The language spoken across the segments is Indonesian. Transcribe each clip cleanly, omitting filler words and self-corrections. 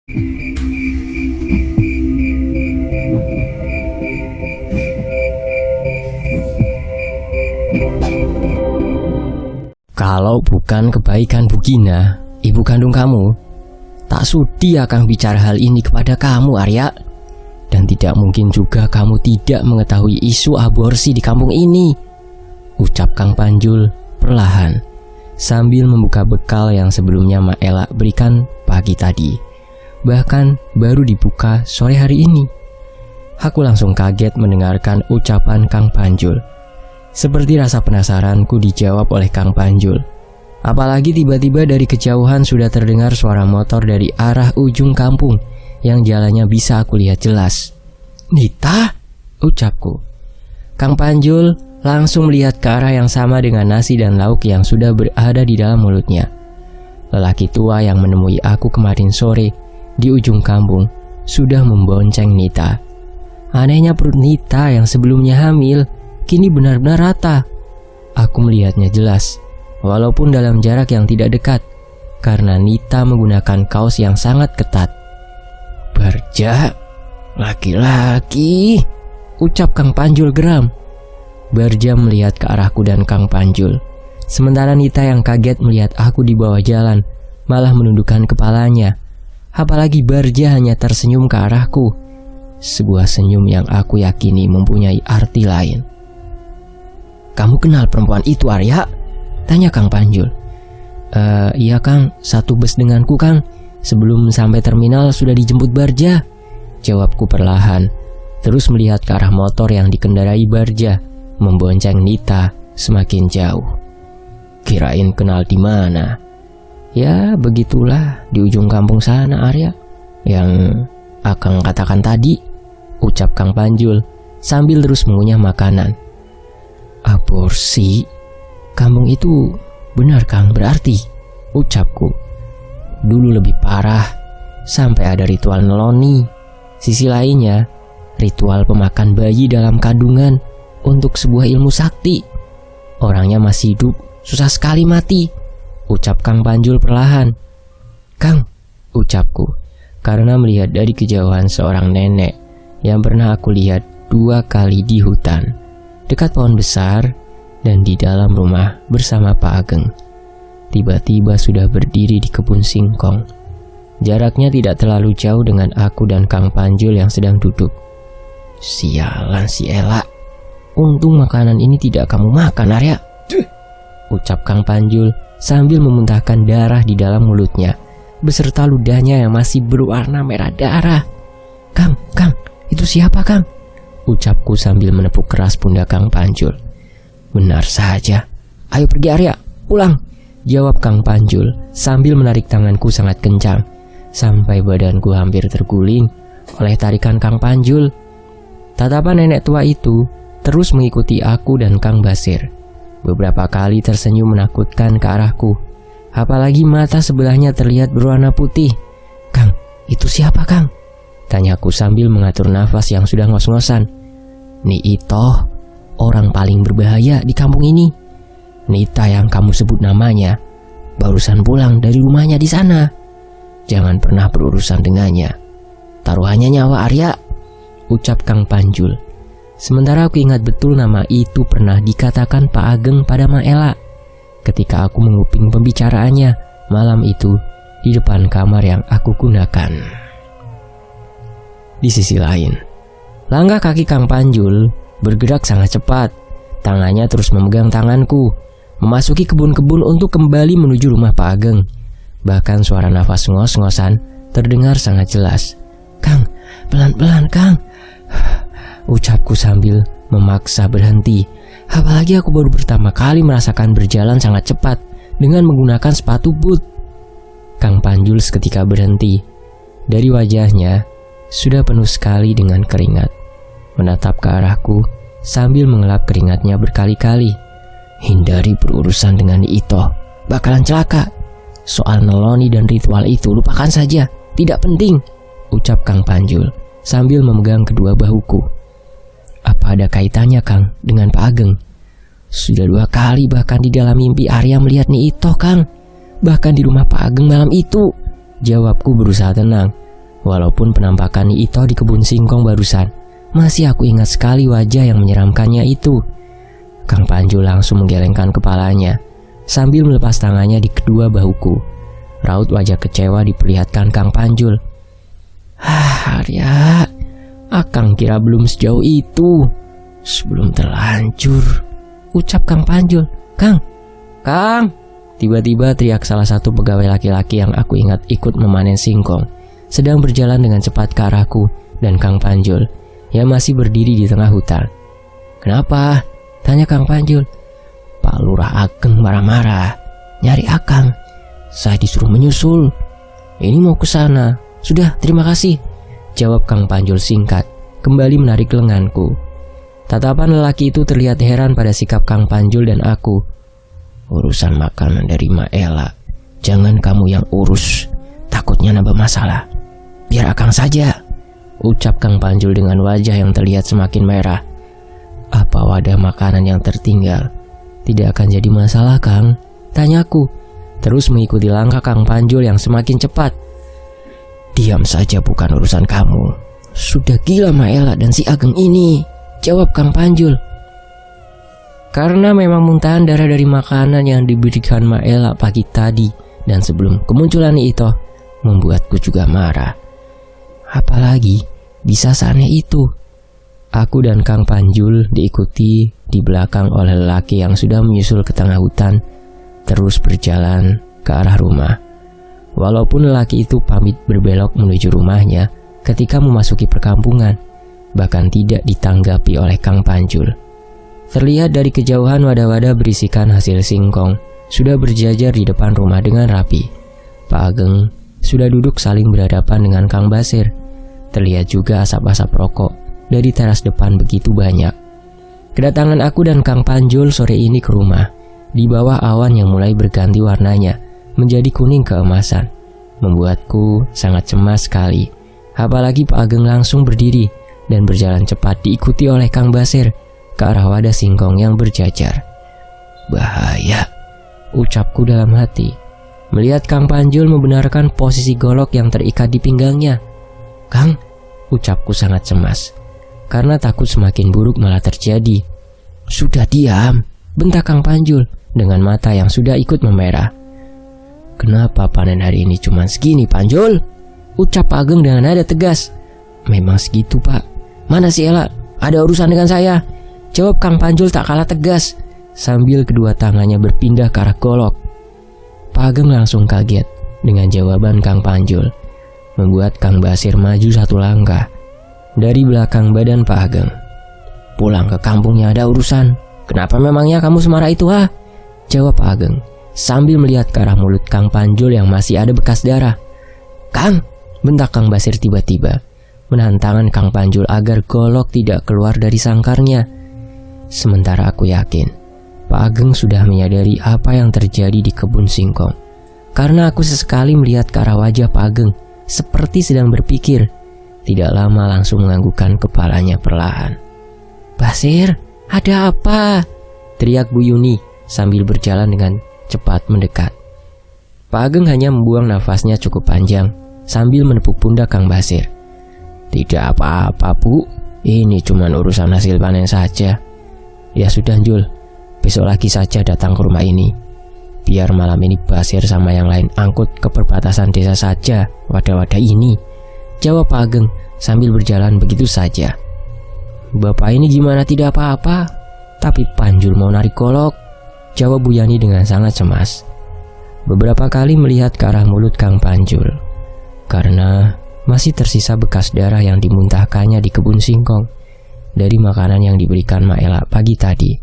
Kalau bukan kebaikan Bu Gina, ibu kandung kamu, tak sudi akan bicara hal ini kepada kamu, Arya. Dan tidak mungkin juga kamu tidak mengetahui isu aborsi di kampung ini, ucap Kang Panjul perlahan sambil membuka bekal yang sebelumnya Mak Ela berikan pagi tadi, bahkan baru dibuka sore hari ini. Aku langsung kaget mendengarkan ucapan Kang Panjul. Seperti rasa penasaranku dijawab oleh Kang Panjul. Apalagi tiba-tiba dari kejauhan sudah terdengar suara motor dari arah ujung kampung yang jalannya bisa aku lihat jelas. "Nita?" ucapku. Kang Panjul langsung melihat ke arah yang sama dengan nasi dan lauk yang sudah berada di dalam mulutnya. Lelaki tua yang menemui aku kemarin sore di ujung kampung sudah membonceng Nita. Anehnya perut Nita yang sebelumnya hamil kini benar-benar rata. Aku melihatnya jelas, walaupun dalam jarak yang tidak dekat, karena Nita menggunakan kaos yang sangat ketat. "Barja, laki-laki," ucap Kang Panjul geram. Barja melihat ke arahku dan Kang Panjul. Sementara Nita yang kaget melihat aku di bawah jalan malah menundukkan kepalanya. Apalagi Barja hanya tersenyum ke arahku. Sebuah senyum yang aku yakini mempunyai arti lain. "Kamu kenal perempuan itu, Arya?" tanya Kang Panjul. Iya Kang, satu bus denganku Kang. Sebelum sampai terminal sudah dijemput Barja," jawabku perlahan, terus melihat ke arah motor yang dikendarai Barja membonceng Nita semakin jauh. "Kirain kenal di mana?" "Ya begitulah, di ujung kampung sana Arya, yang Akang katakan tadi," ucap Kang Panjul sambil terus mengunyah makanan. "Aborsi? Kampung itu benar Kang berarti?" ucapku. "Dulu lebih parah, sampai ada ritual neloni. Sisi lainnya, ritual pemakan bayi dalam kandungan untuk sebuah ilmu sakti. Orangnya masih hidup, susah sekali mati," ucap Kang Panjul perlahan. "Kang," ucapku, karena melihat dari kejauhan seorang nenek yang pernah aku lihat 2 kali di hutan, dekat pohon besar, dan di dalam rumah bersama Pak Ageng. Tiba-tiba sudah berdiri di kebun singkong. Jaraknya tidak terlalu jauh dengan aku dan Kang Panjul yang sedang duduk. "Sialan si Ela. Untung makanan ini tidak kamu makan, Arya," ucap Kang Panjul sambil memuntahkan darah di dalam mulutnya, beserta ludahnya yang masih berwarna merah darah. Kang, itu siapa Kang?" ucapku sambil menepuk keras pundak Kang Panjul. "Benar saja. Ayo pergi Arya, pulang," jawab Kang Panjul sambil menarik tanganku sangat kencang, sampai badanku hampir terguling oleh tarikan Kang Panjul. Tatapan nenek tua itu terus mengikuti aku dan Kang Basir. Beberapa kali tersenyum menakutkan ke arahku. Apalagi mata sebelahnya terlihat berwarna putih. "Kang, itu siapa Kang?" tanyaku sambil mengatur nafas yang sudah ngos-ngosan. "Ni Itoh, orang paling berbahaya di kampung ini. Nita yang kamu sebut namanya, barusan pulang dari rumahnya di sana. Jangan pernah berurusan dengannya. Taruhannya nyawa Arya," ucap Kang Panjul. Sementara aku ingat betul nama itu pernah dikatakan Pak Ageng pada Mak Ela ketika aku menguping pembicaraannya malam itu di depan kamar yang aku gunakan. Di sisi lain, langkah kaki Kang Panjul bergerak sangat cepat. Tangannya terus memegang tanganku, memasuki kebun-kebun untuk kembali menuju rumah Pak Ageng. Bahkan suara nafas ngos-ngosan terdengar sangat jelas. "Kang, pelan-pelan Kang," ucapku sambil memaksa berhenti. Apalagi aku baru pertama kali merasakan berjalan sangat cepat dengan menggunakan sepatu boot. Kang Panjul seketika berhenti. Dari wajahnya sudah penuh sekali dengan keringat, menatap ke arahku sambil mengelap keringatnya berkali-kali. "Hindari berurusan dengan Itoh, bakalan celaka. Soal neloni dan ritual itu lupakan saja, tidak penting," ucap Kang Panjul sambil memegang kedua bahuku. "Apa ada kaitannya Kang dengan Pak Ageng?" "Sudah 2 kali bahkan di dalam mimpi Arya melihat Ni Itoh Kang. Bahkan di rumah Pak Ageng malam itu," jawabku berusaha tenang. Walaupun penampakan Nyi Ito di kebun singkong barusan, masih aku ingat sekali wajah yang menyeramkannya itu. Kang Panjul langsung menggelengkan kepalanya sambil melepas tangannya di kedua bahuku. Raut wajah kecewa diperlihatkan Kang Panjul. Arya, akang kira belum sejauh itu. Sebelum terlanjur, ucap Kang Panjul. Kang! Tiba-tiba teriak salah satu pegawai laki-laki yang aku ingat ikut memanen singkong, sedang berjalan dengan cepat ke arahku dan Kang Panjul yang masih berdiri di tengah hutan. Kenapa? Tanya Kang Panjul. Pak Lurah Ageng marah-marah. Nyari akang. Saya disuruh menyusul. Ini mau ke sana. Sudah, terima kasih, jawab Kang Panjul singkat, kembali menarik lenganku. Tatapan lelaki itu terlihat heran pada sikap Kang Panjul dan aku. Urusan makanan dari Mak Ela, jangan kamu yang urus. Takutnya nambah masalah. Biar akang saja, ucap Kang Panjul dengan wajah yang terlihat semakin merah. Apa wadah makanan yang tertinggal tidak akan jadi masalah, Kang? Tanyaku, terus mengikuti langkah Kang Panjul yang semakin cepat. Diam saja, bukan urusan kamu. Sudah gila Mak Ela dan si Ageng ini, jawab Kang Panjul. Karena memang muntahan darah dari makanan yang diberikan Mak Ela pagi tadi dan sebelum kemunculan itu membuatku juga marah. Apalagi bisa seaneh itu. Aku dan Kang Panjul diikuti di belakang oleh lelaki yang sudah menyusul ke tengah hutan, terus berjalan ke arah rumah. Walaupun lelaki itu pamit berbelok menuju rumahnya ketika memasuki perkampungan, bahkan tidak ditanggapi oleh Kang Panjul. Terlihat dari kejauhan wadah-wadah berisikan hasil singkong sudah berjajar di depan rumah dengan rapi. Pak Ageng sudah duduk saling berhadapan dengan Kang Basir. Terlihat juga asap-asap rokok dari teras depan begitu banyak. Kedatangan aku dan Kang Panjul sore ini ke rumah, di bawah awan yang mulai berganti warnanya menjadi kuning keemasan, membuatku sangat cemas sekali. Apalagi Pak Ageng langsung berdiri dan berjalan cepat diikuti oleh Kang Basir ke arah wadah singkong yang berjajar. Bahaya, ucapku dalam hati, melihat Kang Panjul membenarkan posisi golok yang terikat di pinggangnya. Kang, ucapku sangat cemas, karena takut semakin buruk malah terjadi. Sudah diam, bentak Kang Panjul dengan mata yang sudah ikut memerah. Kenapa panen hari ini cuma segini, Panjul? Ucap Pak Ageng dengan nada tegas. Memang segitu, Pak. Mana si Ela? Ada urusan dengan saya, jawab Kang Panjul tak kalah tegas, sambil kedua tangannya berpindah ke arah golok. Pak Ageng langsung kaget dengan jawaban Kang Panjul, membuat Kang Basir maju satu langkah dari belakang badan Pak Ageng. Pulang ke kampungnya ada urusan. Kenapa memangnya kamu semarah itu, ha? Jawab Pak Ageng sambil melihat ke arah mulut Kang Panjul yang masih ada bekas darah. Kang, bentak Kang Basir tiba-tiba, menahan tangan Kang Panjul agar golok tidak keluar dari sangkarnya. Sementara aku yakin Pak Ageng sudah menyadari apa yang terjadi di kebun singkong, karena aku sesekali melihat ke arah wajah Pak Ageng seperti sedang berpikir. Tidak lama langsung menganggukkan kepalanya perlahan. Basir, ada apa? Teriak Bu Yuni sambil berjalan dengan cepat mendekat. Pak Ageng hanya membuang nafasnya cukup panjang sambil menepuk pundak Kang Basir. Tidak apa-apa, Bu. Ini cuma urusan hasil panen saja. Ya sudah, Jul. Besok lagi saja datang ke rumah ini. Biar malam ini Basir sama yang lain angkut ke perbatasan desa saja wadah-wadah ini, jawab Pak Ageng sambil berjalan begitu saja. Bapak ini gimana tidak apa-apa, tapi Panjul mau narik golok, jawab Bu Yani dengan sangat cemas. Beberapa kali melihat ke arah mulut Kang Panjul, karena masih tersisa bekas darah yang dimuntahkannya di kebun singkong dari makanan yang diberikan Mak Ela pagi tadi.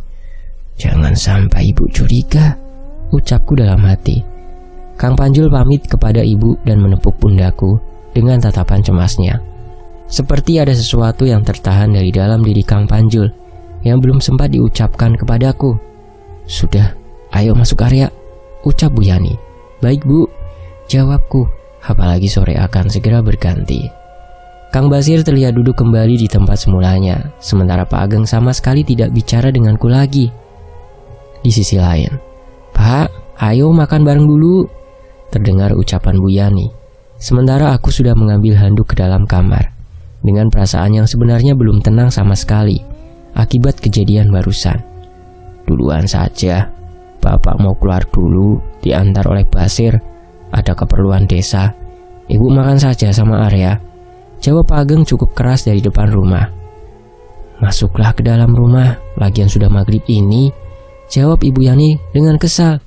Jangan sampai ibu curiga, ucapku dalam hati. Kang Panjul pamit kepada ibu dan menepuk pundakku dengan tatapan cemasnya. Seperti ada sesuatu yang tertahan dari dalam diri Kang Panjul yang belum sempat diucapkan kepadaku. Sudah, ayo masuk area, ucap Bu Yani. Baik, Bu, jawabku, apalagi sore akan segera berganti. Kang Basir terlihat duduk kembali di tempat semulanya, sementara Pak Ageng sama sekali tidak bicara denganku lagi. Di sisi lain, Pak, ayo makan bareng dulu, terdengar ucapan Bu Yani. Sementara aku sudah mengambil handuk ke dalam kamar, dengan perasaan yang sebenarnya belum tenang sama sekali, akibat kejadian barusan. Duluan saja, Bapak mau keluar dulu, diantar oleh Basir, ada keperluan desa. Ibu makan saja sama Arya, jawab Pak Ageng cukup keras dari depan rumah. Masuklah ke dalam rumah, lagian sudah maghrib ini, jawab Ibu Yani dengan kesal.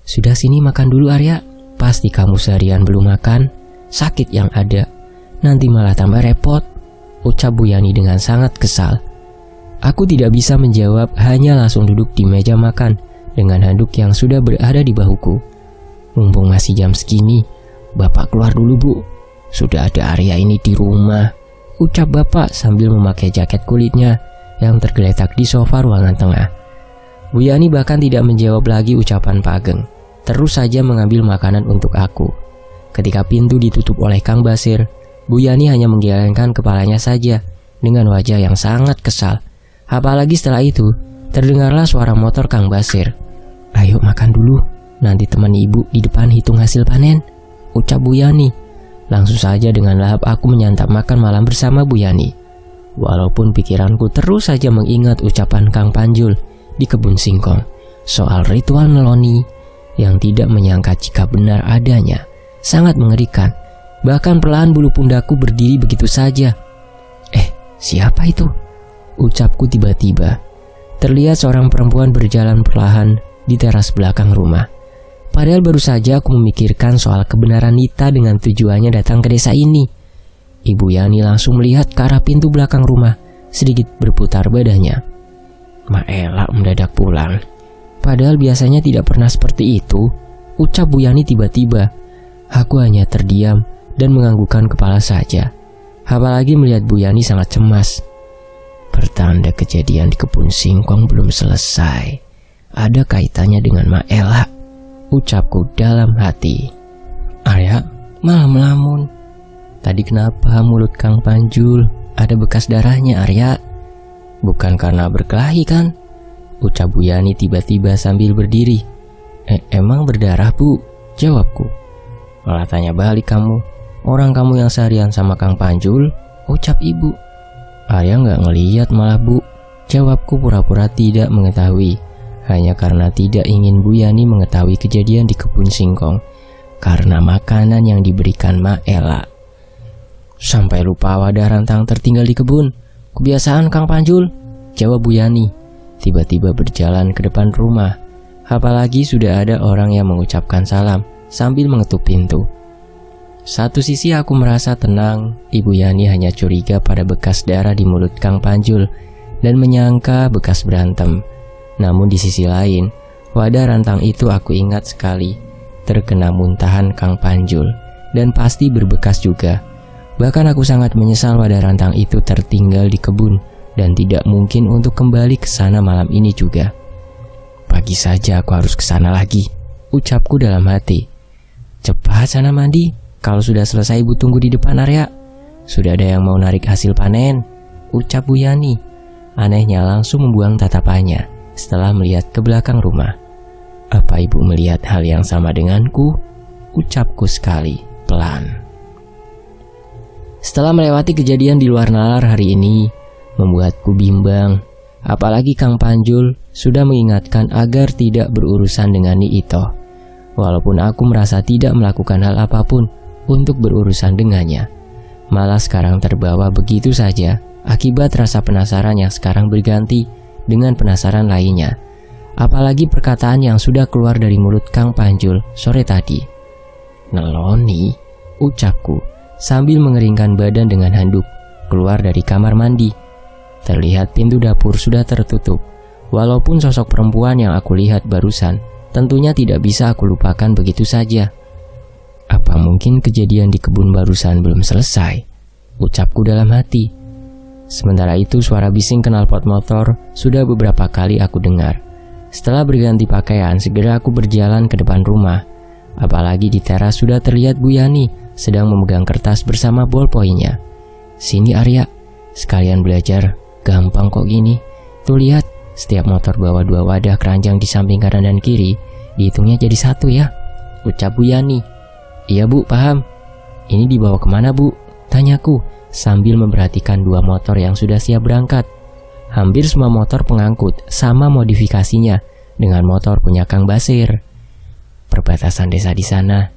Sudah sini makan dulu Arya, pasti kamu seharian belum makan, sakit yang ada, nanti malah tambah repot, ucap Bu Yani dengan sangat kesal. Aku tidak bisa menjawab, hanya langsung duduk di meja makan dengan handuk yang sudah berada di bahuku. Mumpung masih jam segini, Bapak keluar dulu Bu, sudah ada Arya ini di rumah, ucap Bapak sambil memakai jaket kulitnya yang tergeletak di sofa ruangan tengah. Bu Yani bahkan tidak menjawab lagi ucapan Pak Ageng, terus saja mengambil makanan untuk aku. Ketika pintu ditutup oleh Kang Basir, Bu Yani hanya menggelengkan kepalanya saja dengan wajah yang sangat kesal. Apalagi setelah itu, terdengarlah suara motor Kang Basir. Ayo makan dulu, nanti teman ibu di depan hitung hasil panen, ucap Bu Yani. Langsung saja dengan lahap aku menyantap makan malam bersama Bu Yani. Walaupun pikiranku terus saja mengingat ucapan Kang Panjul di kebun singkong soal ritual neloni yang tidak menyangka jika benar adanya, sangat mengerikan. Bahkan perlahan bulu pundakku berdiri begitu saja. Siapa itu? Ucapku tiba-tiba. Terlihat seorang perempuan berjalan perlahan di teras belakang rumah. Padahal baru saja aku memikirkan soal kebenaran Nita dengan tujuannya datang ke desa ini. Ibu Yani langsung melihat ke arah pintu belakang rumah, sedikit berputar badannya. Mak Ela mendadak pulang. Padahal biasanya tidak pernah seperti itu, ucap Bu Yani tiba-tiba. Aku hanya terdiam dan menganggukkan kepala saja. Apalagi melihat Bu Yani sangat cemas. Pertanda kejadian di kebun singkong belum selesai. Ada kaitannya dengan Mak Ela, ucapku dalam hati. Arya malah melamun. Tadi kenapa mulut Kang Panjul ada bekas darahnya Arya? Bukan karena berkelahi kan? Ucap Bu Yani tiba-tiba sambil berdiri. Emang berdarah Bu? Jawabku. Malah tanya balik kamu. Orang kamu yang seharian sama Kang Panjul, ucap ibu. Arya nggak ngeliat malah Bu. Jawabku pura-pura tidak mengetahui. Hanya karena tidak ingin Bu Yani mengetahui kejadian di kebun singkong karena makanan yang diberikan Mak Ela. Sampai lupa wadah rantang tertinggal di kebun. Kebiasaan Kang Panjul, jawab Bu Yani. Tiba-tiba berjalan ke depan rumah. Apalagi sudah ada orang yang mengucapkan salam sambil mengetuk pintu. Satu sisi aku merasa tenang, Ibu Yani hanya curiga pada bekas darah di mulut Kang Panjul dan menyangka bekas berantem. Namun di sisi lain, wadah rantang itu aku ingat sekali terkena muntahan Kang Panjul dan pasti berbekas juga. Bahkan aku sangat menyesal wadah rantang itu tertinggal di kebun dan tidak mungkin untuk kembali ke sana malam ini juga. Pagi saja aku harus ke sana lagi, ucapku dalam hati. Cepat sana mandi, kalau sudah selesai ibu tunggu di depan area. Sudah ada yang mau narik hasil panen, ucap Bu Yani. Anehnya langsung membuang tatapannya setelah melihat ke belakang rumah. Apa ibu melihat hal yang sama denganku? Ucapku sekali, pelan. Setelah melewati kejadian di luar nalar hari ini, membuatku bimbang. Apalagi Kang Panjul sudah mengingatkan agar tidak berurusan dengan Ni Ito. Walaupun aku merasa tidak melakukan hal apapun untuk berurusan dengannya, malah sekarang terbawa begitu saja akibat rasa penasaran yang sekarang berganti dengan penasaran lainnya. Apalagi perkataan yang sudah keluar dari mulut Kang Panjul sore tadi. Neloni, ucapku sambil mengeringkan badan dengan handuk keluar dari kamar mandi. Terlihat pintu dapur sudah tertutup. Walaupun sosok perempuan yang aku lihat barusan tentunya tidak bisa aku lupakan begitu saja. Apa mungkin kejadian di kebun barusan belum selesai? Ucapku dalam hati. Sementara itu suara bising knalpot motor sudah beberapa kali aku dengar. Setelah berganti pakaian, segera aku berjalan ke depan rumah. Apalagi di teras sudah terlihat Bu Yani sedang memegang kertas bersama ballpointnya. Sini Arya, sekalian belajar, gampang kok gini. Tuh lihat, setiap motor bawa 2 wadah keranjang di samping kanan dan kiri, dihitungnya jadi 1 ya, ucap Bu Yani. Iya Bu, paham. Ini dibawa kemana, Bu? Tanyaku sambil memperhatikan dua motor yang sudah siap berangkat. Hampir semua motor pengangkut sama modifikasinya dengan motor punya Kang Basir. Perbatasan desa di sana,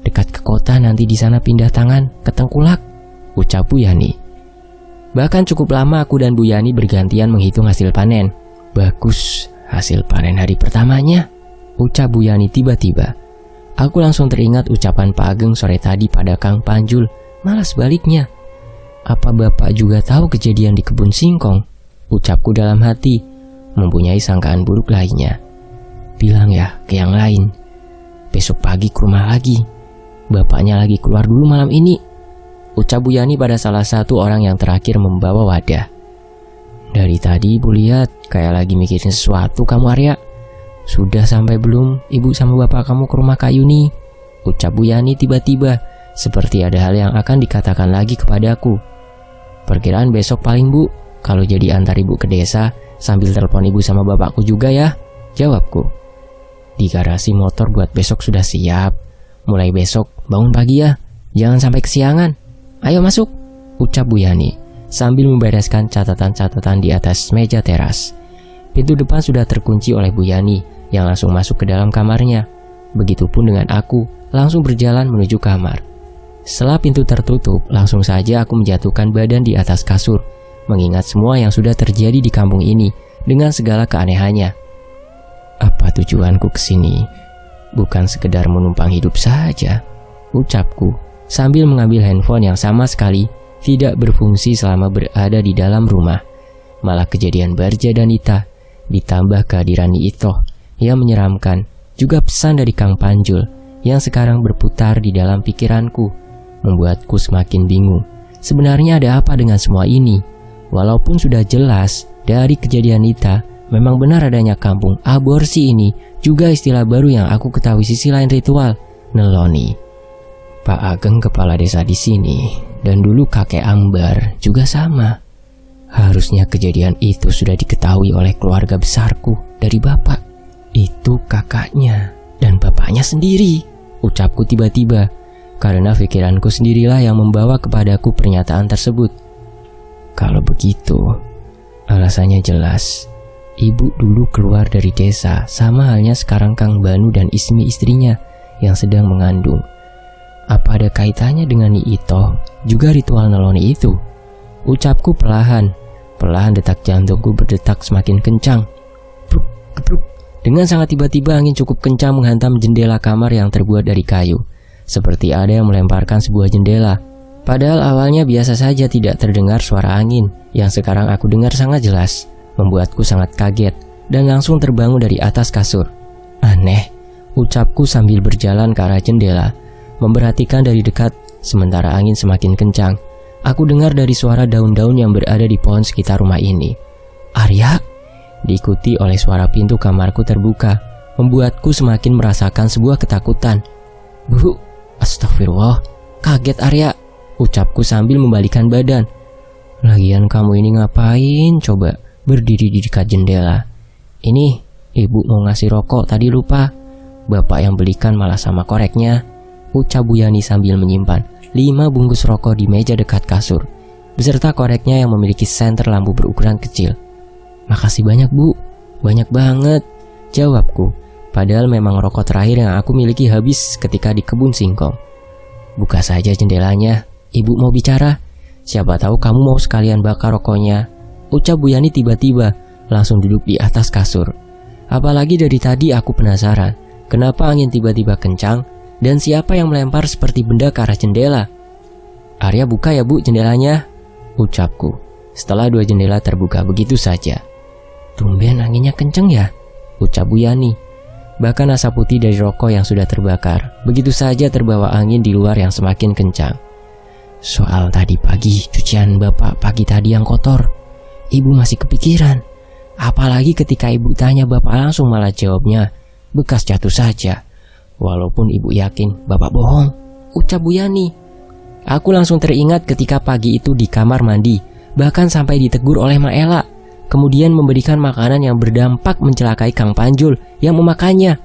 dekat ke kota, nanti di sana pindah tangan ke Tengkulak, ucap Bu Yani. Bahkan cukup lama aku dan Bu Yani bergantian menghitung hasil panen. Bagus, hasil panen hari pertamanya, ucap Bu Yani tiba-tiba. Aku langsung teringat ucapan Pak Ageng sore tadi pada Kang Panjul, malah sebaliknya. Apa Bapak juga tahu kejadian di kebun singkong? Ucapku dalam hati, mempunyai sangkaan buruk lainnya. Bilang ya ke yang lain, besok pagi ke rumah lagi. Bapaknya lagi keluar dulu malam ini, ucap Bu Yani pada salah satu orang yang terakhir membawa wadah. Dari tadi Ibu lihat kayak lagi mikirin sesuatu kamu, Arya. Sudah sampai belum Ibu sama Bapak kamu ke rumah Kak Yuni? Ucap Bu Yani tiba-tiba, seperti ada hal yang akan dikatakan lagi kepadaku. Perkiraan besok paling, Bu. Kalau jadi antar Ibu ke desa sambil telepon Ibu sama Bapakku juga ya, jawabku. Di garasi motor buat besok sudah siap. Mulai besok bangun pagi ya, jangan sampai kesiangan. Ayo masuk, ucap Bu Yani sambil membereskan catatan-catatan di atas meja teras. Pintu depan sudah terkunci oleh Bu Yani yang langsung masuk ke dalam kamarnya. Begitupun dengan aku, langsung berjalan menuju kamar. Setelah pintu tertutup, langsung saja aku menjatuhkan badan di atas kasur, mengingat semua yang sudah terjadi di kampung ini dengan segala keanehannya. Apa tujuanku kesini? Bukan sekedar menumpang hidup saja, ucapku sambil mengambil handphone yang sama sekali tidak berfungsi selama berada di dalam rumah. Malah kejadian Barja dan Ita, ditambah kehadiran Itoh yang menyeramkan, juga pesan dari Kang Panjul yang sekarang berputar di dalam pikiranku, membuatku semakin bingung. Sebenarnya ada apa dengan semua ini? Walaupun sudah jelas dari kejadian Ita, memang benar adanya kampung aborsi ini, juga istilah baru yang aku ketahui sisi lain ritual, neloni. Pak Ageng kepala desa di sini, dan dulu kakek Ambar juga sama. Harusnya kejadian itu sudah diketahui oleh keluarga besarku dari bapak. Itu kakaknya dan bapaknya sendiri, ucapku tiba-tiba, karena pikiranku sendirilah yang membawa kepadaku pernyataan tersebut. Kalau begitu, alasannya jelas. Ibu dulu keluar dari desa, sama halnya sekarang Kang Banu dan Ismi istrinya yang sedang mengandung. Apa ada kaitannya dengan Nyi Itoh, juga ritual neloni itu? Ucapku perlahan detak jantungku berdetak semakin kencang. Bruk, gebruk. Dengan sangat tiba-tiba angin cukup kencang menghantam jendela kamar yang terbuat dari kayu, seperti ada yang melemparkan sebuah jendela. Padahal awalnya biasa saja tidak terdengar suara angin, yang sekarang aku dengar sangat jelas, membuatku sangat kaget dan langsung terbangun dari atas kasur. Aneh, ucapku sambil berjalan ke arah jendela, memperhatikan dari dekat. Sementara angin semakin kencang, aku dengar dari suara daun-daun yang berada di pohon sekitar rumah ini. Arya, diikuti oleh suara pintu kamarku terbuka, membuatku semakin merasakan sebuah ketakutan. Bu, astagfirullah, kaget Arya, ucapku sambil membalikan badan. Lagian kamu ini ngapain coba berdiri di dekat jendela? Ini ibu mau ngasih rokok tadi lupa, bapak yang belikan malah sama koreknya, ucap Bu Yani sambil menyimpan 5 bungkus rokok di meja dekat kasur, beserta koreknya yang memiliki senter lampu berukuran kecil. Makasih banyak Bu, banyak banget, jawabku, padahal memang rokok terakhir yang aku miliki habis ketika di kebun singkong. Buka saja jendelanya, ibu mau bicara, siapa tahu kamu mau sekalian bakar rokoknya, ucap Bu Yani tiba-tiba, langsung duduk di atas kasur. Apalagi dari tadi aku penasaran, kenapa angin tiba-tiba kencang dan siapa yang melempar seperti benda ke arah jendela. Arya buka ya Bu jendelanya, ucapku, setelah 2 jendela terbuka begitu saja. Tumben anginnya kenceng ya, ucap Bu Yani. Bahkan asap putih dari rokok yang sudah terbakar begitu saja terbawa angin di luar yang semakin kencang. Soal tadi pagi cucian bapak pagi tadi yang kotor, ibu masih kepikiran. Apalagi ketika ibu tanya, bapak langsung malah jawabnya bekas jatuh saja. Walaupun ibu yakin bapak bohong, ucap Bu Yani. Aku langsung teringat ketika pagi itu di kamar mandi, bahkan sampai ditegur oleh Ma Ela, kemudian memberikan makanan yang berdampak mencelakai Kang Panjul yang memakannya.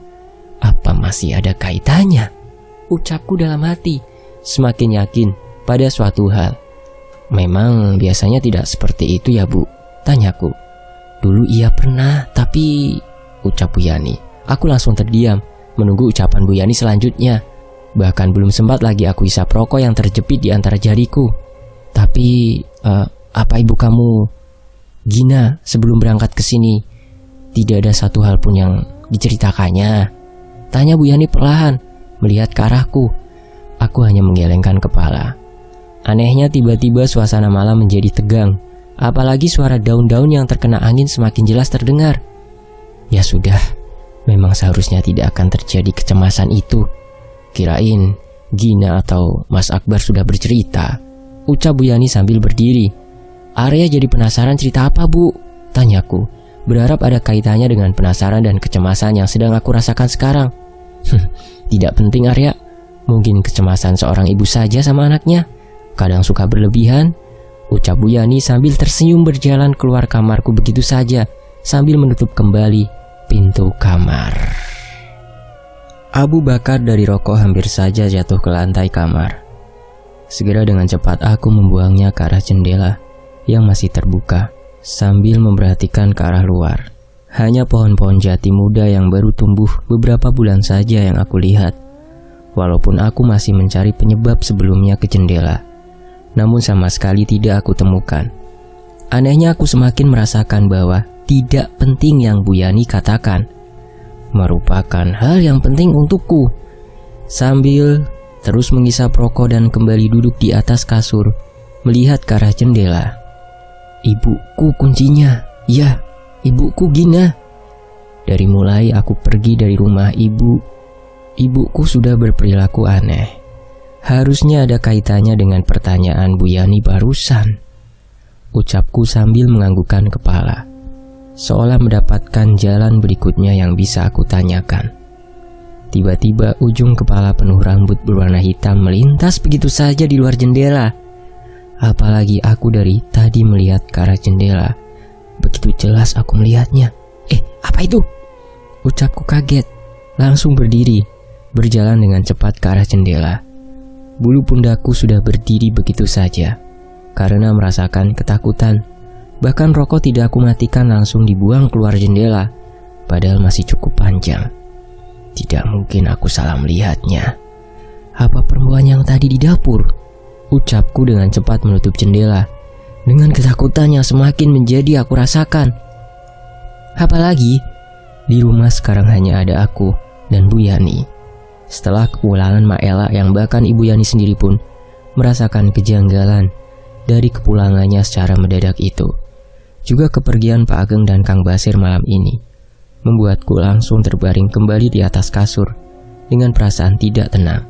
Apa masih ada kaitannya? Ucapku dalam hati, semakin yakin pada suatu hal. "Memang biasanya tidak seperti itu ya, Bu?" tanyaku. "Dulu iya pernah, tapi..." ucap Bu Yani. Aku langsung terdiam, menunggu ucapan Bu Yani selanjutnya. Bahkan belum sempat lagi aku hisap rokok yang terjepit di antara jariku. "Tapi, apa ibu kamu, Gina, sebelum berangkat ke sini, tidak ada satu hal pun yang diceritakannya?" tanya Bu Yani perlahan, melihat ke arahku. Aku hanya menggelengkan kepala. Anehnya tiba-tiba suasana malam menjadi tegang. Apalagi suara daun-daun yang terkena angin semakin jelas terdengar. Ya sudah, memang seharusnya tidak akan terjadi kecemasan itu. Kirain Gina atau Mas Akbar sudah bercerita, ucap Bu Yani sambil berdiri. Arya jadi penasaran cerita apa, Bu? tanyaku, berharap ada kaitannya dengan penasaran dan kecemasan yang sedang aku rasakan sekarang. Tidak penting, Arya. Mungkin kecemasan seorang ibu saja sama anaknya. Kadang suka berlebihan, ucap Bu Yani sambil tersenyum berjalan keluar kamarku begitu saja, sambil menutup kembali pintu kamar. Abu bakar dari rokok hampir saja jatuh ke lantai kamar. Segera dengan cepat aku membuangnya ke arah jendela yang masih terbuka, sambil memperhatikan ke arah luar. Hanya pohon-pohon jati muda yang baru tumbuh beberapa bulan saja yang aku lihat. Walaupun aku masih mencari penyebab sebelumnya ke jendela, namun sama sekali tidak aku temukan. Anehnya aku semakin merasakan bahwa tidak penting yang Bu Yani katakan merupakan hal yang penting untukku. Sambil terus menghisap rokok dan kembali duduk di atas kasur, melihat ke arah jendela. Ibuku kuncinya. Ya, ibuku Gina. Dari mulai aku pergi dari rumah ibuku sudah berperilaku aneh. Harusnya ada kaitannya dengan pertanyaan Bu Yani barusan, ucapku sambil menganggukkan kepala, seolah mendapatkan jalan berikutnya yang bisa aku tanyakan. Tiba-tiba ujung kepala penuh rambut berwarna hitam melintas begitu saja di luar jendela. Apalagi aku dari tadi melihat ke arah jendela. Begitu jelas aku melihatnya. Apa itu? Ucapku kaget, langsung berdiri, berjalan dengan cepat ke arah jendela. Bulu pundakku sudah berdiri begitu saja karena merasakan ketakutan. Bahkan rokok tidak aku matikan, langsung dibuang keluar jendela, padahal masih cukup panjang. Tidak mungkin aku salah melihatnya. Apa perempuan yang tadi di dapur? Ucapku dengan cepat menutup jendela, dengan ketakutan yang semakin menjadi aku rasakan. Apalagi di rumah sekarang hanya ada aku dan Bu Yani. Setelah kepulangan Maela yang bahkan Ibu Yani sendiri pun merasakan kejanggalan dari kepulangannya secara mendadak itu, juga kepergian Pak Ageng dan Kang Basir malam ini, membuatku langsung terbaring kembali di atas kasur dengan perasaan tidak tenang.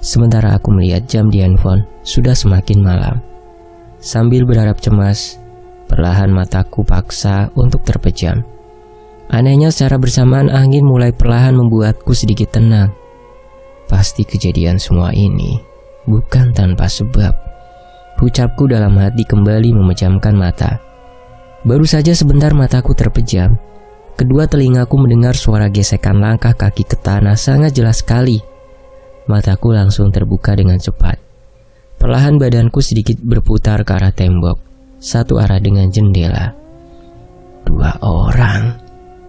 Sementara aku melihat jam di handphone sudah semakin malam. Sambil berharap cemas, perlahan mataku paksa untuk terpejam. Anehnya secara bersamaan angin mulai perlahan membuatku sedikit tenang. Pasti kejadian semua ini bukan tanpa sebab, ucapku dalam hati kembali memejamkan mata. Baru saja sebentar mataku terpejam, kedua telingaku mendengar suara gesekan langkah kaki ke tanah sangat jelas sekali. Mataku langsung terbuka dengan cepat. Perlahan badanku sedikit berputar ke arah tembok, satu arah dengan jendela. 2 orang,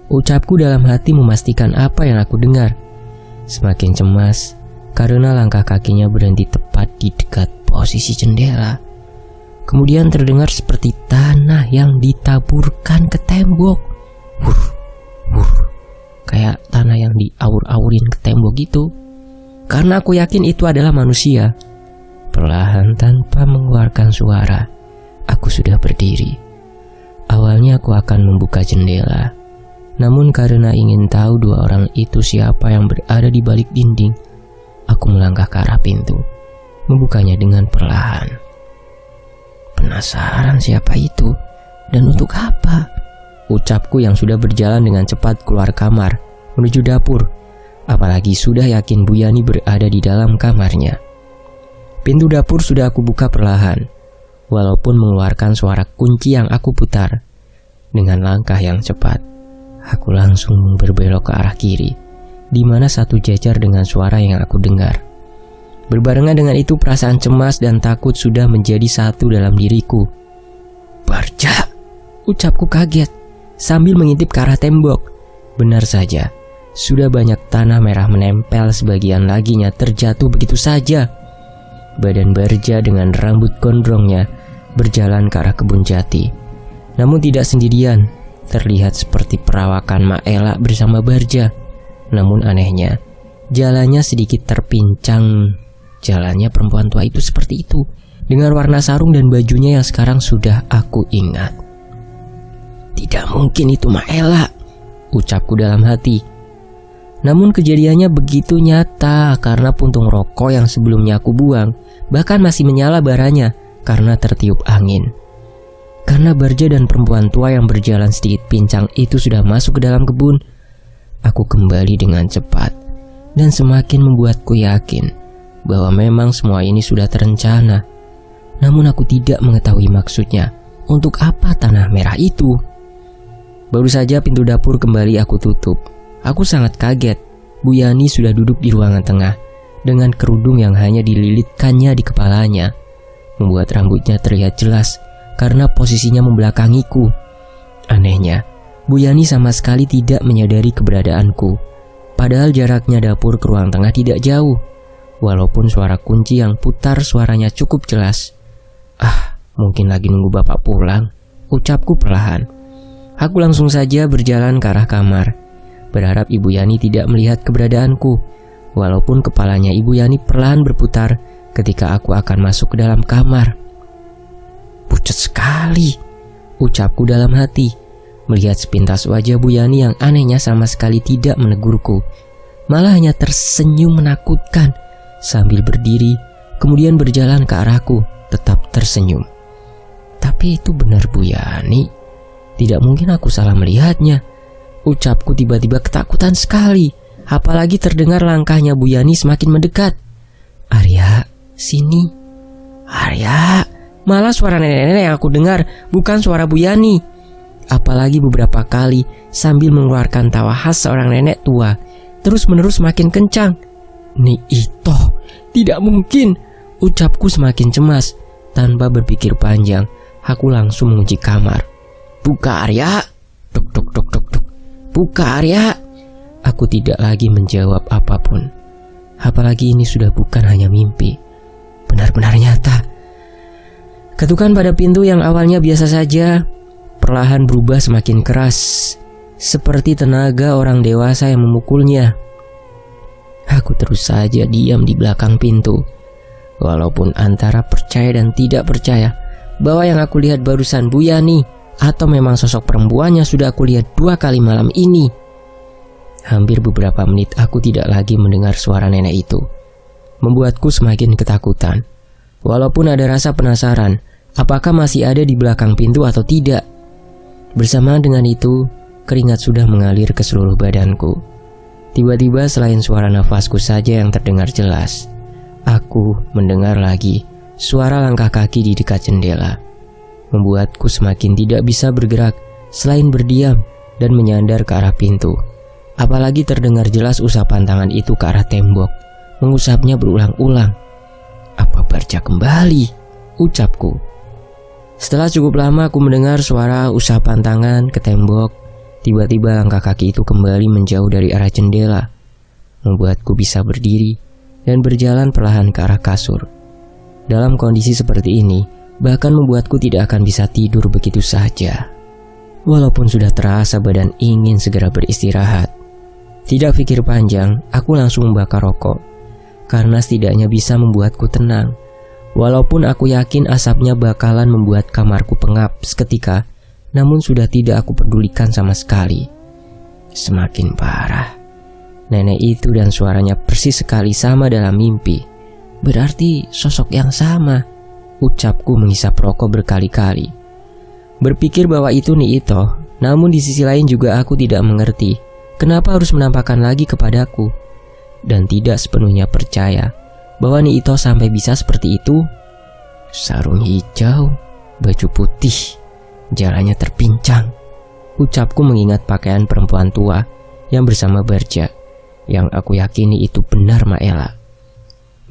ucapku dalam hati memastikan apa yang aku dengar. Semakin cemas karena langkah kakinya berhenti tepat di dekat posisi jendela. Kemudian terdengar seperti tanah yang ditaburkan ke tembok. Kayak tanah yang diaur-aurin ke tembok gitu. Karena aku yakin itu adalah manusia. Perlahan tanpa mengeluarkan suara, aku sudah berdiri. Awalnya aku akan membuka jendela, namun karena ingin tahu 2 orang itu siapa yang berada di balik dinding, aku melangkah ke arah pintu, membukanya dengan perlahan. Penasaran siapa itu dan untuk apa? Ucapku yang sudah berjalan dengan cepat keluar kamar menuju dapur, apalagi sudah yakin Bu Yani berada di dalam kamarnya. Pintu dapur sudah aku buka perlahan, walaupun mengeluarkan suara kunci yang aku putar. Dengan langkah yang cepat, aku langsung berbelok ke arah kiri, di mana satu jajar dengan suara yang aku dengar. Berbarengan dengan itu perasaan cemas dan takut sudah menjadi satu dalam diriku. "Barja!" ucapku kaget sambil mengintip ke arah tembok. Benar saja, sudah banyak tanah merah menempel, sebagian laginya terjatuh begitu saja. Badan Barja dengan rambut gondrongnya berjalan ke arah kebun jati. Namun tidak sendirian, terlihat seperti perawakan Mak Ela bersama Barja. Namun anehnya, jalannya sedikit terpincang. Jalannya perempuan tua itu seperti itu, dengan warna sarung dan bajunya yang sekarang sudah aku ingat. "Tidak mungkin itu Mak Ela," ucapku dalam hati. Namun kejadiannya begitu nyata karena puntung rokok yang sebelumnya aku buang bahkan masih menyala baranya karena tertiup angin. Karena Barja dan perempuan tua yang berjalan sedikit pincang itu sudah masuk ke dalam kebun, aku kembali dengan cepat dan semakin membuatku yakin bahwa memang semua ini sudah terencana. Namun aku tidak mengetahui maksudnya. Untuk apa tanah merah itu? Baru saja pintu dapur kembali aku tutup. Aku sangat kaget. Bu Yani sudah duduk di ruangan tengah dengan kerudung yang hanya dililitkannya di kepalanya, membuat rambutnya terlihat jelas karena posisinya membelakangiku. Anehnya, Bu Yani sama sekali tidak menyadari keberadaanku. Padahal jaraknya dapur ke ruang tengah tidak jauh. Walaupun suara kunci yang putar suaranya cukup jelas. Mungkin lagi nunggu bapak pulang, ucapku perlahan. Aku langsung saja berjalan ke arah kamar, berharap Ibu Yani tidak melihat keberadaanku. Walaupun kepalanya Ibu Yani perlahan berputar ketika aku akan masuk ke dalam kamar. "Pucat sekali," ucapku dalam hati, melihat sepintas wajah Bu Yani yang anehnya sama sekali tidak menegurku, malah hanya tersenyum menakutkan sambil berdiri, kemudian berjalan ke arahku, tetap tersenyum. Tapi itu benar Bu Yani. Tidak mungkin aku salah melihatnya, ucapku tiba-tiba ketakutan sekali, apalagi terdengar langkahnya Bu Yani semakin mendekat. "Arya, sini." "Arya!" Malah suara nenek-nenek yang aku dengar, bukan suara Bu Yani. Apalagi beberapa kali sambil mengeluarkan tawa khas seorang nenek tua, terus-menerus makin kencang. "Ni Ito, tidak mungkin," ucapku semakin cemas. Tanpa berpikir panjang, aku langsung mengunci kamar. "Buka Arya!" Duk duk duk duk duk. "Buka Arya!" Aku tidak lagi menjawab apapun. Apalagi ini sudah bukan hanya mimpi, benar-benar nyata. Ketukan pada pintu yang awalnya biasa saja perlahan berubah semakin keras, seperti tenaga orang dewasa yang memukulnya. Aku terus saja diam di belakang pintu, walaupun antara percaya dan tidak percaya bahwa yang aku lihat barusan Bu Yani atau memang sosok perempuan yang sudah aku lihat 2 kali malam ini. Hampir beberapa menit aku tidak lagi mendengar suara nenek itu, membuatku semakin ketakutan. Walaupun ada rasa penasaran apakah masih ada di belakang pintu atau tidak. Bersamaan dengan itu, keringat sudah mengalir ke seluruh badanku. Tiba-tiba selain suara nafasku saja yang terdengar jelas, aku mendengar lagi suara langkah kaki di dekat jendela, membuatku semakin tidak bisa bergerak selain berdiam dan menyandar ke arah pintu. Apalagi terdengar jelas usapan tangan itu ke arah tembok, mengusapnya berulang-ulang. "Apa Barja kembali?" ucapku. Setelah cukup lama aku mendengar suara usapan tangan ke tembok, tiba-tiba langkah kaki itu kembali menjauh dari arah jendela, membuatku bisa berdiri dan berjalan perlahan ke arah kasur. Dalam kondisi seperti ini, bahkan membuatku tidak akan bisa tidur begitu saja. Walaupun sudah terasa badan ingin segera beristirahat, tidak pikir panjang, aku langsung membakar rokok, karena setidaknya bisa membuatku tenang. Walaupun aku yakin asapnya bakalan membuat kamarku pengap seketika, namun sudah tidak aku pedulikan sama sekali. Semakin parah. Nenek itu dan suaranya persis sekali sama dalam mimpi. Berarti sosok yang sama, ucapku menghisap rokok berkali-kali. Berpikir bahwa itu Ni Ito, namun di sisi lain juga aku tidak mengerti kenapa harus menampakkan lagi kepadaku, dan tidak sepenuhnya percaya bahwa Ni Ito sampai bisa seperti itu. Sarung hijau, baju putih, jalannya terpincang, ucapku mengingat pakaian perempuan tua yang bersama Barja, yang aku yakini itu benar Mak Ela.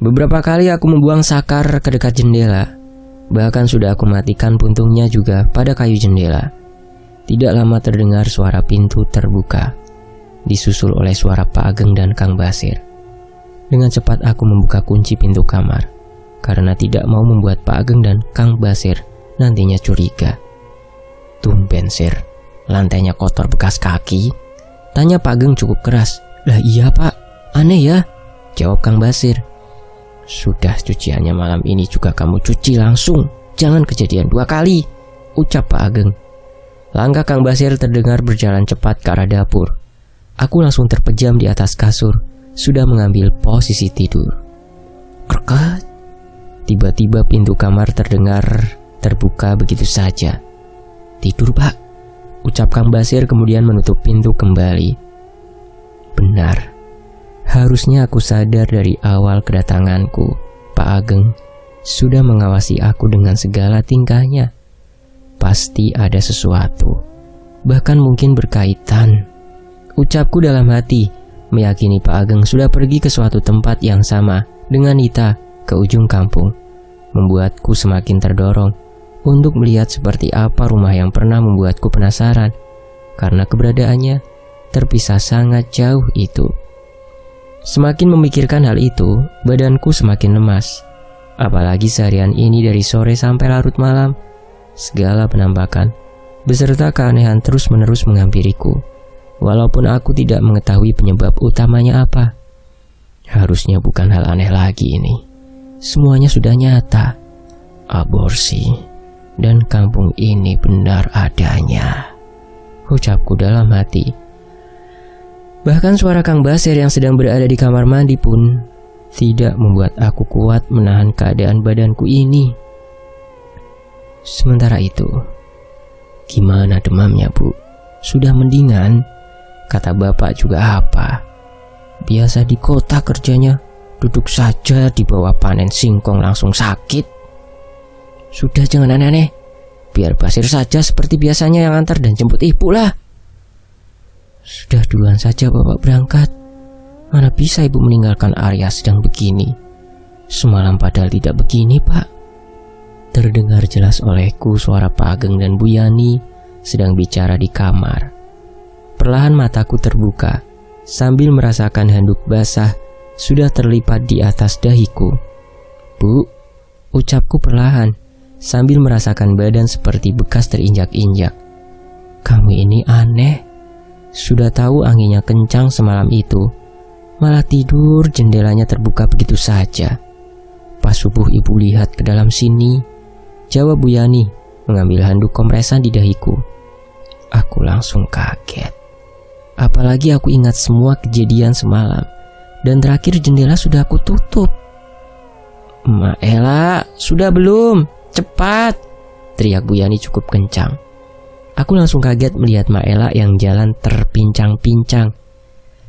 Beberapa kali aku membuang sakar ke dekat jendela. Bahkan sudah aku matikan puntungnya juga pada kayu jendela. Tidak lama terdengar suara pintu terbuka, disusul oleh suara Pak Ageng dan Kang Basir. Dengan cepat aku membuka kunci pintu kamar, karena tidak mau membuat Pak Ageng dan Kang Basir nantinya curiga. "Tumben, Sir, lantainya kotor bekas kaki?" tanya Pak Ageng cukup keras. "Lah iya Pak, aneh ya," jawab Kang Basir. "Sudah, cuciannya malam ini juga kamu cuci langsung, jangan kejadian 2 kali," ucap Pak Ageng. Langkah Kang Basir terdengar berjalan cepat ke arah dapur. Aku langsung terpejam di atas kasur, sudah mengambil posisi tidur. Kreket. Tiba-tiba pintu kamar terdengar terbuka begitu saja. "Tidur Pak," ucap Kang Basir kemudian menutup pintu kembali. Benar, harusnya aku sadar dari awal kedatanganku. Pak Ageng sudah mengawasi aku dengan segala tingkahnya. Pasti ada sesuatu, bahkan mungkin berkaitan. Ucapku dalam hati, meyakini Pak Ageng sudah pergi ke suatu tempat yang sama dengan Nita ke ujung kampung. Membuatku semakin terdorong untuk melihat seperti apa rumah yang pernah membuatku penasaran, karena keberadaannya terpisah sangat jauh itu. Semakin memikirkan hal itu, badanku semakin lemas. Apalagi seharian ini dari sore sampai larut malam, segala penampakan beserta keanehan terus-menerus menghampiriku. Walaupun aku tidak mengetahui penyebab utamanya apa. Harusnya bukan hal aneh lagi ini. Semuanya sudah nyata. Aborsi dan kampung ini benar adanya, ucapku dalam hati. Bahkan suara Kang Basir yang sedang berada di kamar mandi pun tidak membuat aku kuat menahan keadaan badanku ini. Sementara itu, "Gimana demamnya, Bu? Sudah mendingan?" Kata bapak juga apa? "Biasa di kota kerjanya, duduk saja di bawah panen singkong langsung sakit." "Sudah jangan aneh-aneh, biar Basir saja seperti biasanya yang antar dan jemput ibu lah." "Sudah duluan saja bapak berangkat. Mana bisa ibu meninggalkan Arya sedang begini. Semalam padahal tidak begini Pak." Terdengar jelas olehku suara Pak Ageng dan Bu Yani sedang bicara di kamar. Perlahan mataku terbuka sambil merasakan handuk basah sudah terlipat di atas dahiku. "Bu," ucapku perlahan sambil merasakan badan seperti bekas terinjak-injak. "Kamu ini aneh. Sudah tahu anginnya kencang semalam itu, malah tidur jendelanya terbuka begitu saja. Pas subuh ibu lihat ke dalam sini," jawab Bu Yani mengambil handuk kompresan di dahiku. Aku langsung kaget. Apalagi aku ingat semua kejadian semalam, dan terakhir jendela sudah aku tutup. "Ma Ella, sudah belum? Cepat!" teriak Bu Yani cukup kencang. Aku langsung kaget melihat Ma Ella yang jalan terpincang-pincang.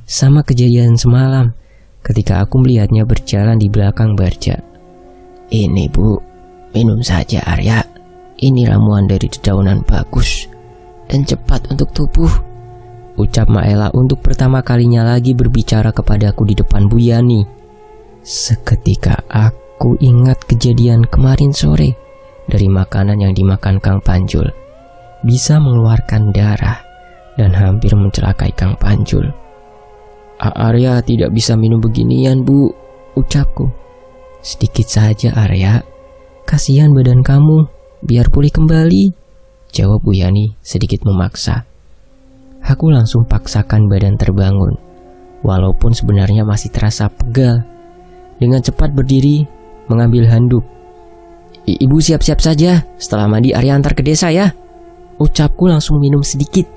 Sama kejadian semalam ketika aku melihatnya berjalan di belakang Barja. "Ini Bu, minum saja Arya. Ini ramuan dari dedaunan bagus dan cepat untuk tubuh," ucap Maela untuk pertama kalinya lagi berbicara kepadaku di depan Bu Yani. Seketika aku ingat kejadian kemarin sore dari makanan yang dimakan Kang Panjul. Bisa mengeluarkan darah dan hampir mencelakai Kang Panjul. "Arya tidak bisa minum beginian Bu," ucapku. "Sedikit saja Arya, kasihan badan kamu, biar pulih kembali," jawab Bu Yani sedikit memaksa. Aku langsung paksakan badan terbangun, walaupun sebenarnya masih terasa pegal. Dengan cepat berdiri, mengambil handuk. "Ibu siap-siap saja, setelah mandi Arya antar ke desa ya," ucapku langsung minum sedikit.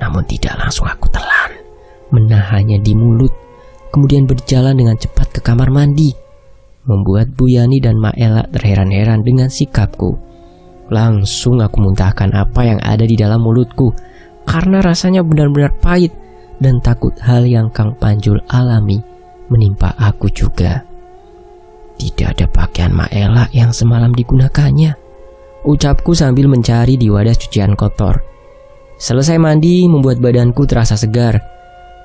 Namun tidak langsung aku telan, menahannya di mulut, kemudian berjalan dengan cepat ke kamar mandi. Membuat Bu Yani dan Maela terheran-heran dengan sikapku. Langsung aku muntahkan apa yang ada di dalam mulutku, karena rasanya benar-benar pahit dan takut hal yang Kang Panjul alami menimpa aku juga. Tidak ada pakaian Maela yang semalam digunakannya, ucapku sambil mencari di wadah cucian kotor. Selesai mandi membuat badanku terasa segar.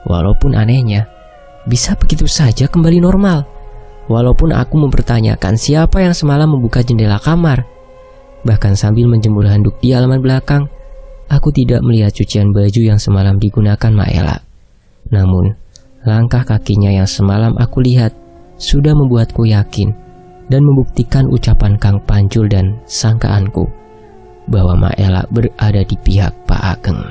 Walaupun anehnya, bisa begitu saja kembali normal. Walaupun aku mempertanyakan siapa yang semalam membuka jendela kamar. Bahkan sambil menjemur handuk di halaman belakang, aku tidak melihat cucian baju yang semalam digunakan Maela. Namun, langkah kakinya yang semalam aku lihat sudah membuatku yakin dan membuktikan ucapan Kang Panjul dan sangkaanku bahwa Maela berada di pihak Pak Ageng.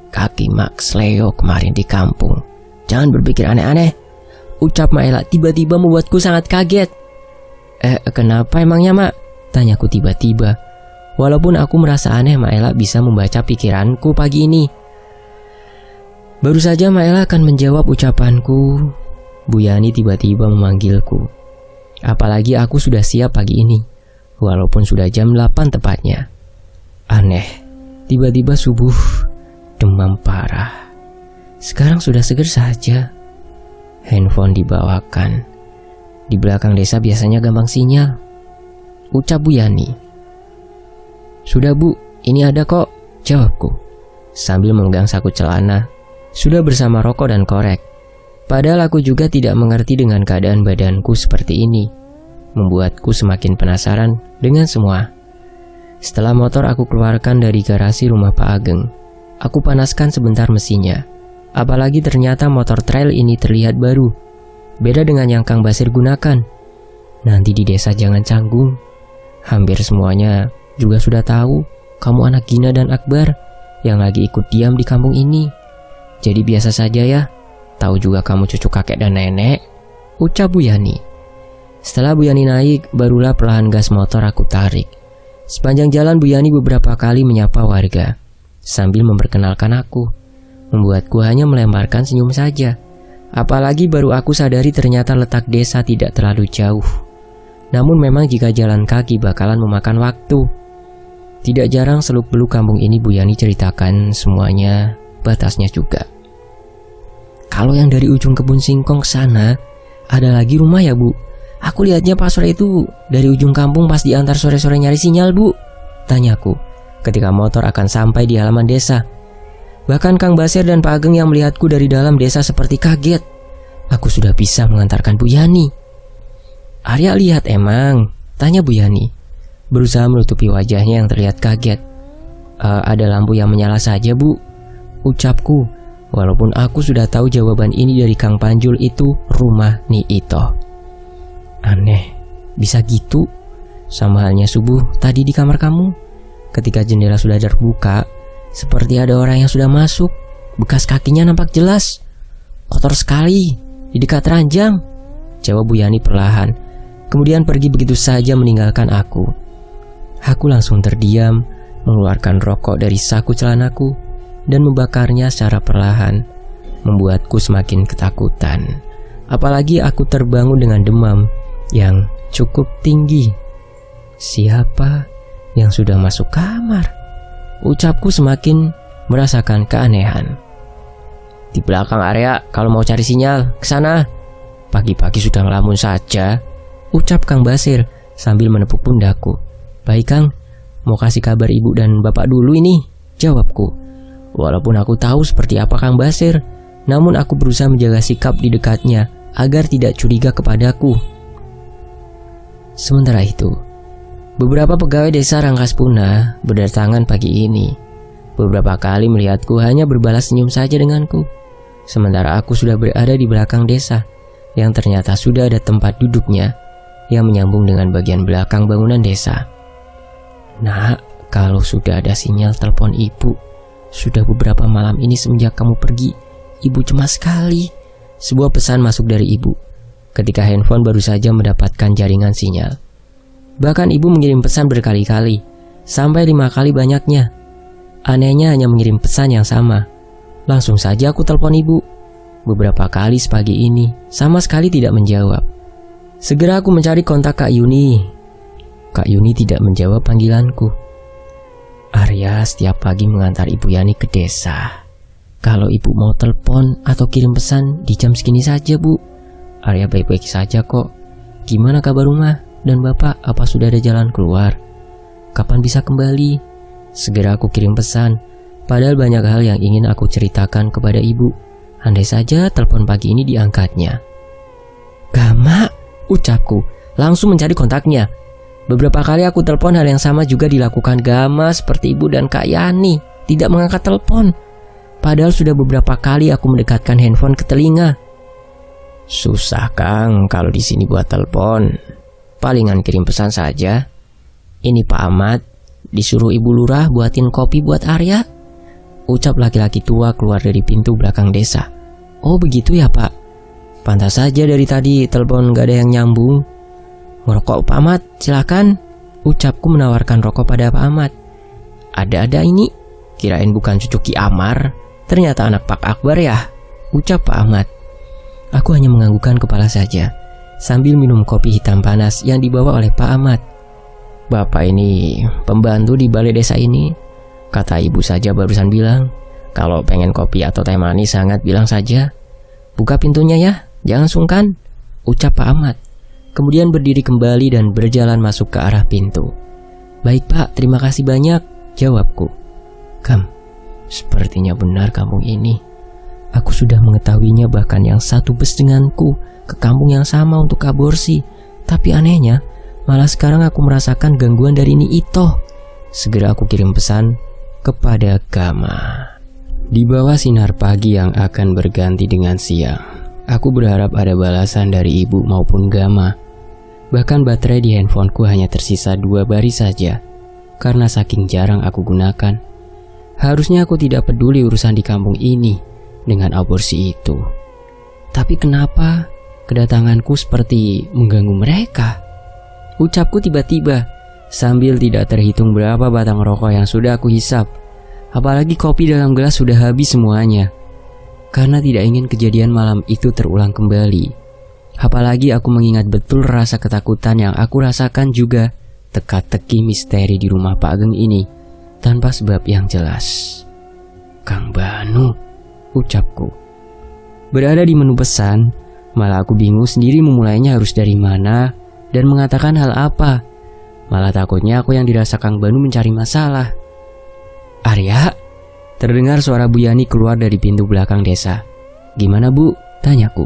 "Kaki Max Leo kemarin di kampung. Jangan berpikir aneh-aneh," ucap Maela tiba-tiba membuatku sangat kaget. Kenapa emangnya, Mak?" tanyaku tiba-tiba. Walaupun aku merasa aneh Maela bisa membaca pikiranku pagi ini. Baru saja Maela akan menjawab ucapanku, Bu Yani tiba-tiba memanggilku. Apalagi aku sudah siap pagi ini, walaupun sudah jam 8 tepatnya. Aneh, tiba-tiba subuh demam parah. Sekarang sudah seger saja. Handphone dibawakan. Di belakang desa biasanya gampang sinyal, ucap Bu Yani. "Sudah Bu, ini ada kok," jawabku sambil memegang saku celana. Sudah bersama rokok dan korek. Padahal aku juga tidak mengerti dengan keadaan badanku seperti ini. Membuatku semakin penasaran dengan semua. Setelah motor aku keluarkan dari garasi rumah Pak Ageng, aku panaskan sebentar mesinnya. Apalagi ternyata motor trail ini terlihat baru. Beda dengan yang Kang Basir gunakan. Nanti di desa jangan canggung. Hampir semuanya juga sudah tahu kamu anak Gina dan Akbar yang lagi ikut diam di kampung ini. Jadi biasa saja ya. Tahu juga kamu cucu kakek dan nenek, ucap Bu Yani. Setelah Bu Yani naik, barulah perlahan gas motor aku tarik. Sepanjang jalan Bu Yani beberapa kali menyapa warga sambil memperkenalkan aku. Membuatku hanya melemparkan senyum saja. Apalagi baru aku sadari ternyata letak desa tidak terlalu jauh. Namun memang jika jalan kaki bakalan memakan waktu. Tidak jarang seluk-beluk kampung ini Bu Yani ceritakan semuanya, batasnya juga. "Kalau yang dari ujung kebun singkong ke sana, ada lagi rumah ya Bu? Aku lihatnya pas sore itu dari ujung kampung pas diantar sore-sore nyari sinyal Bu," tanyaku ketika motor akan sampai di halaman desa. Bahkan Kang Basir dan Pak Ageng yang melihatku dari dalam desa seperti kaget. Aku sudah bisa mengantarkan Bu Yani. "Arya lihat emang?" tanya Bu Yani, berusaha menutupi wajahnya yang terlihat kaget. Ada lampu yang menyala saja Bu," ucapku. Walaupun aku sudah tahu jawaban ini dari Kang Panjul itu rumah Ni Ito. Aneh, bisa gitu? Sama halnya subuh tadi di kamar kamu. Ketika jendela sudah terbuka, seperti ada orang yang sudah masuk. Bekas kakinya nampak jelas. "Kotor sekali, di dekat ranjang," jawab Bu Yani perlahan. Kemudian pergi begitu saja meninggalkan aku. Aku langsung terdiam, mengeluarkan rokok dari saku celanaku dan membakarnya secara perlahan, membuatku semakin ketakutan. Apalagi aku terbangun dengan demam yang cukup tinggi. Siapa yang sudah masuk kamar? Ucapku semakin merasakan keanehan. "Di belakang area kalau mau cari sinyal, ke sana." "Pagi-pagi sudah ngelamun saja," ucap Kang Basir sambil menepuk pundakku. "Baik Kang, mau kasih kabar ibu dan bapak dulu ini," jawabku. Walaupun aku tahu seperti apa Kang Basir, namun aku berusaha menjaga sikap di dekatnya agar tidak curiga kepadaku. Sementara itu, beberapa pegawai desa Rangkaspuna berdatangan pagi ini. Beberapa kali melihatku hanya berbalas senyum saja denganku. Sementara aku sudah berada di belakang desa, yang ternyata sudah ada tempat duduknya yang menyambung dengan bagian belakang bangunan desa. "Nak, kalau sudah ada sinyal telepon ibu. Sudah beberapa malam ini semenjak kamu pergi, ibu cemas sekali." Sebuah pesan masuk dari ibu ketika handphone baru saja mendapatkan jaringan sinyal. Bahkan ibu mengirim pesan berkali-kali, sampai 5 kali banyaknya. Anehnya hanya mengirim pesan yang sama. Langsung saja aku telepon ibu. Beberapa kali sepagi ini, sama sekali tidak menjawab. Segera aku mencari kontak Kak Yuni. Kak Yuni tidak menjawab panggilanku. Arya setiap pagi mengantar Ibu Yani ke desa. Kalau ibu mau telepon atau kirim pesan di jam segini saja Bu. Arya baik-baik saja kok. Gimana kabar rumah dan bapak, apa sudah ada jalan keluar? Kapan bisa kembali? Segera aku kirim pesan. Padahal banyak hal yang ingin aku ceritakan kepada ibu. Andai saja telepon pagi ini diangkatnya. Gama, ucapku, langsung mencari kontaknya. Beberapa kali aku telepon, hal yang sama juga dilakukan Gama seperti ibu dan Kak Yani, tidak mengangkat telepon. Padahal sudah beberapa kali aku mendekatkan handphone ke telinga. Susah Kang kalau di sini buat telepon. Palingan kirim pesan saja. Ini Pak Ahmad, disuruh Ibu Lurah buatin kopi buat Arya, ucap laki-laki tua keluar dari pintu belakang desa. Oh begitu ya Pak. Pantas saja dari tadi telepon gak ada yang nyambung. Merokok Pak Ahmad, silakan, ucapku menawarkan rokok pada Pak Ahmad. Ada-ada ini, kirain bukan cucu Ki Amar, ternyata anak Pak Akbar ya, ucap Pak Ahmad. Aku hanya menganggukkan kepala saja sambil minum kopi hitam panas yang dibawa oleh Pak Ahmad. Bapak ini pembantu di balai desa ini, kata ibu saja barusan bilang. Kalau pengen kopi atau teh manis hangat bilang saja. Buka pintunya ya, jangan sungkan, ucap Pak Ahmad. Kemudian berdiri kembali dan berjalan masuk ke arah pintu. Baik Pak, terima kasih banyak, jawabku. Kam, sepertinya benar kampung ini. Aku sudah mengetahuinya, bahkan yang satu bus denganku ke kampung yang sama untuk aborsi. Tapi anehnya, malah sekarang aku merasakan gangguan dari Ni Ito. Segera aku kirim pesan kepada Gama. Di bawah sinar pagi yang akan berganti dengan siang, aku berharap ada balasan dari ibu maupun Gama. Bahkan baterai di handphoneku hanya tersisa 2 baris saja, karena saking jarang aku gunakan. Harusnya aku tidak peduli urusan di kampung ini dengan aborsi itu. Tapi kenapa kedatanganku seperti mengganggu mereka? Ucapku tiba-tiba sambil tidak terhitung berapa batang rokok yang sudah aku hisap. Apalagi kopi dalam gelas sudah habis semuanya. Karena tidak ingin kejadian malam itu terulang kembali. Apalagi aku mengingat betul rasa ketakutan yang aku rasakan juga teka-teki misteri di rumah Pak Ageng ini tanpa sebab yang jelas. Kang Banu, ucapku. Berada di menu pesan, malah aku bingung sendiri memulainya harus dari mana dan mengatakan hal apa. Malah takutnya aku yang dirasa Kang Banu mencari masalah. Arya, terdengar suara Bu Yani keluar dari pintu belakang desa. Gimana Bu? Tanyaku.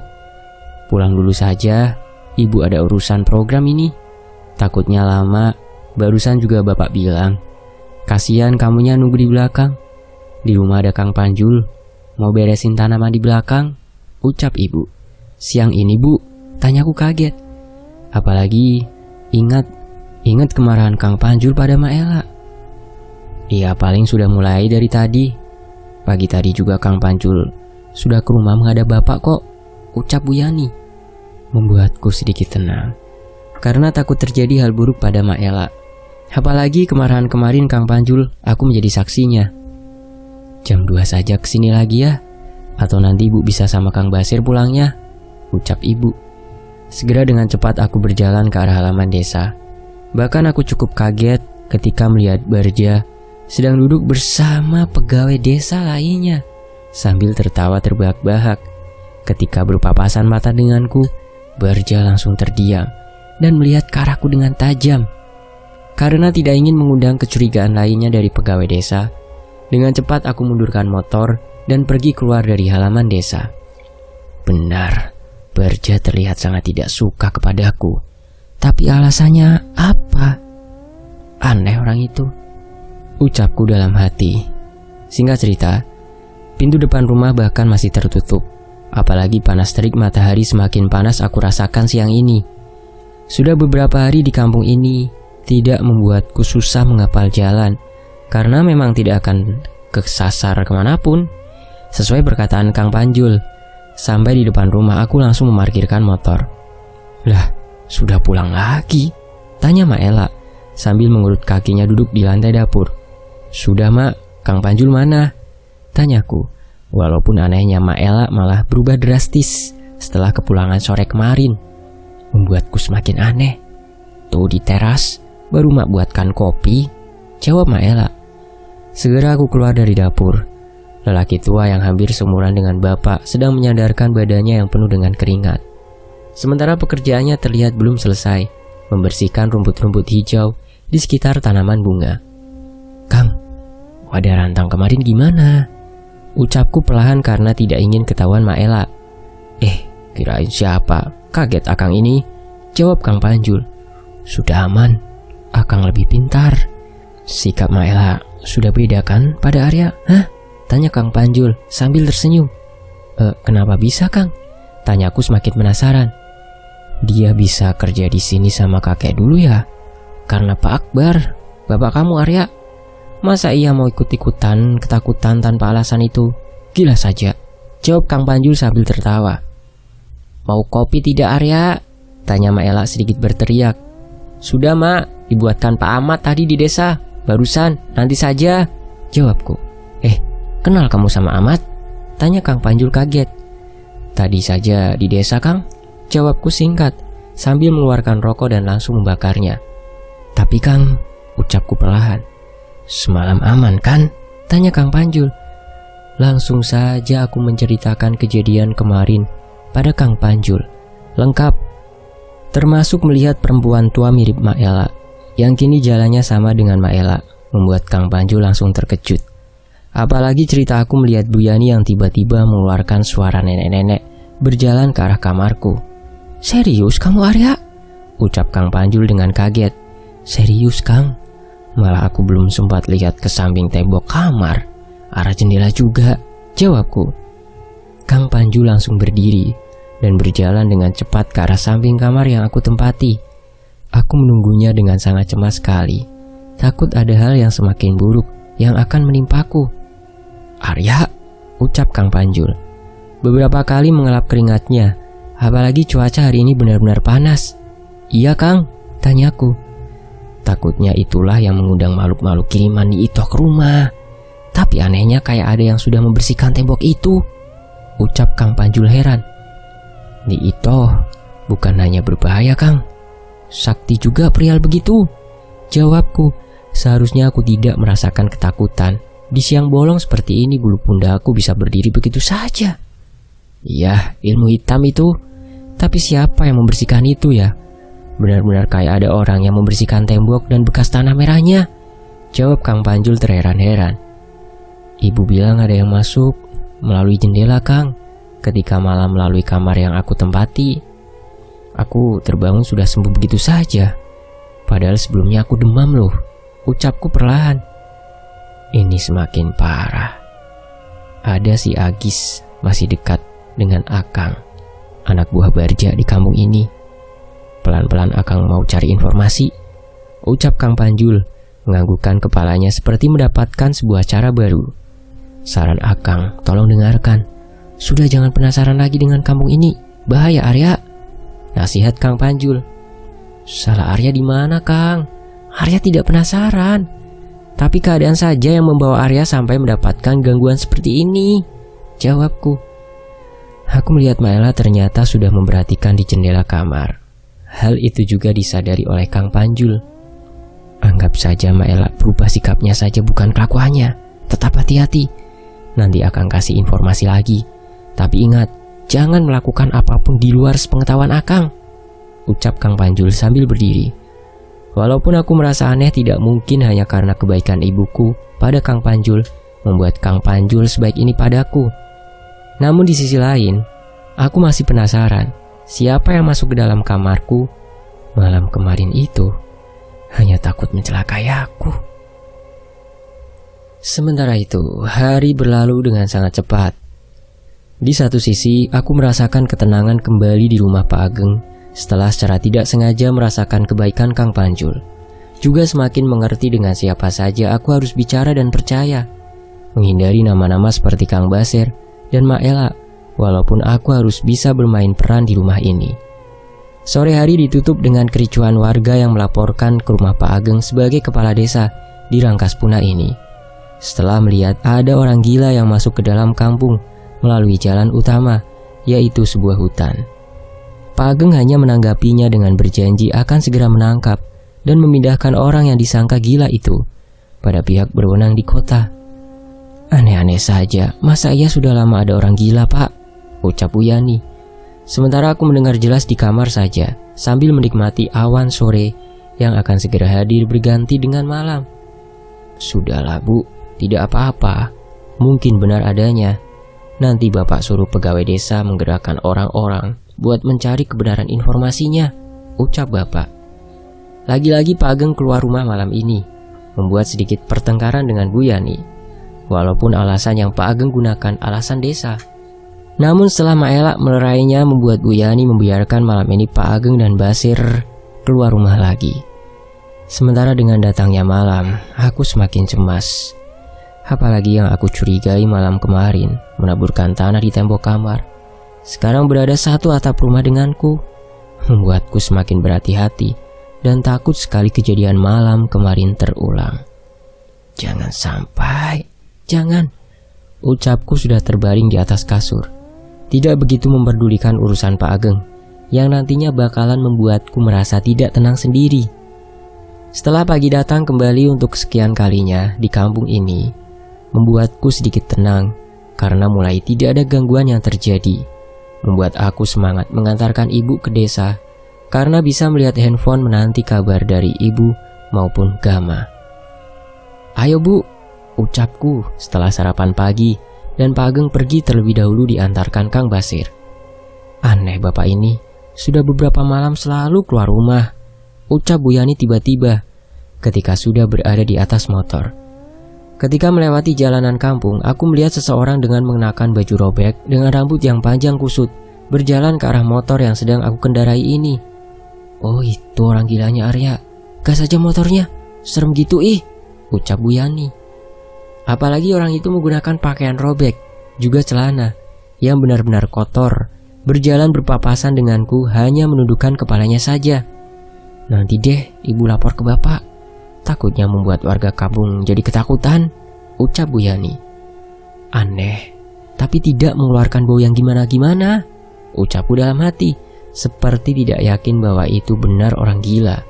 Pulang dulu saja, Ibu ada urusan program ini. Takutnya lama, barusan juga Bapak bilang. Kasihan kamunya nunggu di belakang. Di rumah ada Kang Panjul, mau beresin tanaman di belakang, ucap Ibu. Siang ini Bu, tanyaku kaget. Apalagi ingat kemarahan Kang Panjul pada Maela. Iya paling sudah mulai dari tadi. Pagi tadi juga Kang Panjul sudah ke rumah menghadap Bapak kok, ucap Bu Yani. Membuatku sedikit tenang, karena takut terjadi hal buruk pada Maela. Apalagi kemarahan kemarin Kang Panjul, aku menjadi saksinya. Jam 2 saja kesini lagi ya, atau nanti Ibu bisa sama Kang Basir pulangnya, ucap Ibu. Segera dengan cepat aku berjalan ke arah halaman desa. Bahkan aku cukup kaget ketika melihat Barja sedang duduk bersama pegawai desa lainnya sambil tertawa terbahak-bahak. Ketika berpapasan mata denganku, Barja langsung terdiam dan melihat ke arahku dengan tajam. Karena tidak ingin mengundang kecurigaan lainnya dari pegawai desa, dengan cepat aku mundurkan motor dan pergi keluar dari halaman desa. Benar, Barja terlihat sangat tidak suka kepadaku. Tapi alasannya apa? Aneh orang itu, ucapku dalam hati. Singkat cerita, pintu depan rumah bahkan masih tertutup. Apalagi panas terik matahari semakin panas aku rasakan siang ini. Sudah beberapa hari di kampung ini tidak membuatku susah menghafal jalan, karena memang tidak akan kesasar kemanapun. Sesuai perkataan Kang Panjul, sampai di depan rumah aku langsung memarkirkan motor. Lah, sudah pulang lagi? Tanya Maela sambil mengurut kakinya duduk di lantai dapur. Sudah Mak, Kang Panjul mana? Tanyaku, walaupun anehnya Maela malah berubah drastis setelah kepulangan sore kemarin. Membuatku semakin aneh. Tuh di teras, baru Mak buatkan kopi, jawab Maela. Segera aku keluar dari dapur. Lelaki tua yang hampir seumuran dengan bapak sedang menyandarkan badannya yang penuh dengan keringat. Sementara pekerjaannya terlihat belum selesai, membersihkan rumput-rumput hijau di sekitar tanaman bunga. Kang, wadah rantang kemarin gimana? Ucapku perlahan karena tidak ingin ketahuan Maela. Kirain siapa? Kaget akang ini, jawab Kang Panjul. Sudah aman, akang lebih pintar. Sikap Maela sudah beda kan pada Arya? Hah? Tanya Kang Panjul sambil tersenyum. Kenapa bisa Kang? Tanya aku semakin penasaran. Dia bisa kerja di sini sama kakek dulu ya? Karena Pak Akbar, bapak kamu Arya. Masa ia mau ikut-ikutan ketakutan tanpa alasan itu? Gila saja, jawab Kang Panjul sambil tertawa. Mau kopi tidak Arya? Tanya Maela sedikit berteriak. Sudah Mak, dibuatkan Pak Ahmad tadi di desa. Barusan, nanti saja, jawabku. Kenal kamu sama Ahmad? Tanya Kang Panjul kaget. Tadi saja di desa Kang, jawabku singkat sambil mengeluarkan rokok dan langsung membakarnya. Tapi Kang, ucapku perlahan. Semalam aman kan? Tanya Kang Panjul. Langsung saja aku menceritakan kejadian kemarin pada Kang Panjul, lengkap, termasuk melihat perempuan tua mirip Maela yang kini jalannya sama dengan Maela, membuat Kang Panjul langsung terkejut. Apalagi cerita aku melihat Bu Yani yang tiba-tiba mengeluarkan suara nenek-nenek berjalan ke arah kamarku. Serius kamu Arya? Ucap Kang Panjul dengan kaget. Serius Kang? Malah aku belum sempat lihat ke samping tembok kamar, arah jendela juga, jawabku. Kang Panjul langsung berdiri dan berjalan dengan cepat ke arah samping kamar yang aku tempati. Aku menunggunya dengan sangat cemas sekali, takut ada hal yang semakin buruk yang akan menimpaku. Arya, ucap Kang Panjul. Beberapa kali mengelap keringatnya, apalagi cuaca hari ini benar-benar panas. Iya Kang, tanyaku. Takutnya itulah yang mengundang makhluk-makhluk kiriman di Itoh ke rumah. Tapi anehnya kayak ada yang sudah membersihkan tembok itu, ucap Kang Panjul heran. Di Itoh bukan hanya berbahaya Kang, sakti juga perihal begitu, jawabku. Seharusnya aku tidak merasakan ketakutan. Di siang bolong seperti ini bulu pundakku bisa berdiri begitu saja. Iya, ilmu hitam itu. Tapi siapa yang membersihkan itu ya? Benar-benar kayak ada orang yang membersihkan tembok dan bekas tanah merahnya, jawab Kang Panjul terheran-heran. Ibu bilang ada yang masuk melalui jendela Kang, ketika malam melalui kamar yang aku tempati. Aku terbangun sudah sembuh begitu saja. Padahal sebelumnya aku demam loh, ucapku perlahan. Ini semakin parah. Ada si Agis masih dekat dengan Akang, anak buah Barja di kampung ini. Pelan-pelan Akang mau cari informasi, ucap Kang Panjul, menganggukkan kepalanya seperti mendapatkan sebuah cara baru. Saran Akang, tolong dengarkan. Sudah jangan penasaran lagi dengan kampung ini, bahaya Arya, nasihat Kang Panjul. Salah Arya di mana Kang? Arya tidak penasaran, tapi keadaan saja yang membawa Arya sampai mendapatkan gangguan seperti ini, jawabku. Aku melihat Maela ternyata sudah memperhatikan di jendela kamar. Hal itu juga disadari oleh Kang Panjul. Anggap saja Maela berubah sikapnya saja bukan kelakuannya. Tetap hati-hati. Nanti akan kasih informasi lagi. Tapi ingat, jangan melakukan apapun di luar sepengetahuan Akang, ucap Kang Panjul sambil berdiri. Walaupun aku merasa aneh, tidak mungkin hanya karena kebaikan ibuku pada Kang Panjul membuat Kang Panjul sebaik ini padaku. Namun di sisi lain, aku masih penasaran. Siapa yang masuk ke dalam kamarku malam kemarin itu hanya takut mencelakai aku. Sementara itu, hari berlalu dengan sangat cepat. Di satu sisi, aku merasakan ketenangan kembali di rumah Pak Ageng setelah secara tidak sengaja merasakan kebaikan Kang Panjul. Juga semakin mengerti dengan siapa saja aku harus bicara dan percaya. Menghindari nama-nama seperti Kang Basir dan Maela. Walaupun aku harus bisa bermain peran di rumah ini. Sore hari ditutup dengan kericuhan warga yang melaporkan ke rumah Pak Ageng sebagai kepala desa di Rangkaspuna ini. Setelah melihat ada orang gila yang masuk ke dalam kampung melalui jalan utama, yaitu sebuah hutan. Pak Ageng hanya menanggapinya dengan berjanji akan segera menangkap dan memindahkan orang yang disangka gila itu pada pihak berwenang di kota. Aneh-aneh saja, masa iya sudah lama ada orang gila Pak? Ucap Bu Yani. Sementara aku mendengar jelas di kamar saja, sambil menikmati awan sore yang akan segera hadir berganti dengan malam. Sudahlah Bu, tidak apa-apa. Mungkin benar adanya. Nanti Bapak suruh pegawai desa menggerakkan orang-orang buat mencari kebenaran informasinya, ucap bapak. Lagi-lagi Pak Ageng keluar rumah malam ini, membuat sedikit pertengkaran dengan Bu Yani. Walaupun alasan yang Pak Ageng gunakan alasan desa. Namun setelah Maela melerainya membuat Bu Yani membiarkan malam ini Pak Ageng dan Basir keluar rumah lagi. Sementara dengan datangnya malam, aku semakin cemas. Apalagi yang aku curigai malam kemarin menaburkan tanah di tembok kamar. Sekarang berada satu atap rumah denganku, membuatku semakin berhati-hati dan takut sekali kejadian malam kemarin terulang. Jangan sampai. Jangan, ucapku sudah terbaring di atas kasur. Tidak begitu memperdulikan urusan Pak Ageng, yang nantinya bakalan membuatku merasa tidak tenang sendiri. Setelah pagi datang kembali untuk kesekian kalinya di kampung ini, membuatku sedikit tenang, karena mulai tidak ada gangguan yang terjadi. Membuat aku semangat mengantarkan ibu ke desa, karena bisa melihat handphone menanti kabar dari ibu maupun Gama. Ayo Bu, ucapku setelah sarapan pagi dan Pak Ageng pergi terlebih dahulu diantarkan Kang Basir. Aneh bapak ini, sudah beberapa malam selalu keluar rumah, ucap Bu Yani tiba-tiba ketika sudah berada di atas motor. Ketika melewati jalanan kampung, aku melihat seseorang dengan mengenakan baju robek dengan rambut yang panjang kusut berjalan ke arah motor yang sedang aku kendarai ini. Oh, itu orang gilanya Arya. Gas aja motornya, serem gitu ucap Bu Yani. Apalagi orang itu menggunakan pakaian robek, juga celana, yang benar-benar kotor, berjalan berpapasan denganku hanya menundukkan kepalanya saja. Nanti deh ibu lapor ke bapak, takutnya membuat warga kampung jadi ketakutan, ucap Bu Yani. Aneh, tapi tidak mengeluarkan bau yang gimana-gimana, ucapku dalam hati, seperti tidak yakin bahwa itu benar orang gila.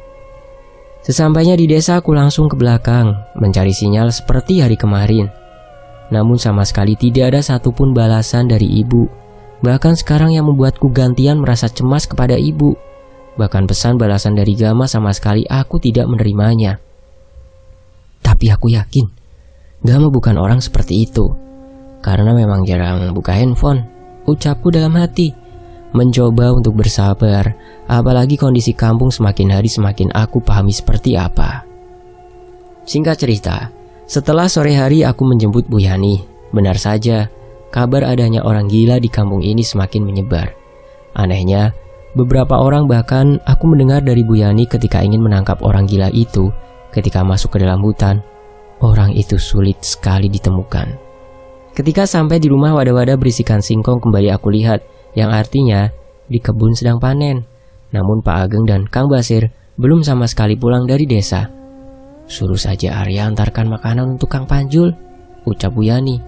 Sesampainya di desa aku langsung ke belakang mencari sinyal seperti hari kemarin. Namun sama sekali tidak ada satupun balasan dari ibu. Bahkan sekarang yang membuatku gantian merasa cemas kepada ibu. Bahkan pesan balasan dari Gama sama sekali aku tidak menerimanya. Tapi aku yakin Gama bukan orang seperti itu, karena memang jarang buka handphone, ucapku dalam hati. Mencoba untuk bersabar, apalagi kondisi kampung semakin hari semakin aku pahami seperti apa. Singkat cerita, setelah sore hari aku menjemput Bu Yani. Benar saja, kabar adanya orang gila di kampung ini semakin menyebar. Anehnya, beberapa orang bahkan aku mendengar dari Bu Yani ketika ingin menangkap orang gila itu. Ketika masuk ke dalam hutan, orang itu sulit sekali ditemukan. Ketika sampai di rumah, wadah-wadah berisikan singkong kembali aku lihat, yang artinya di kebun sedang panen. Namun Pak Ageng dan Kang Basir belum sama sekali pulang dari desa. Suruh saja Arya antarkan makanan untuk Kang Panjul, ucap Bu Yani.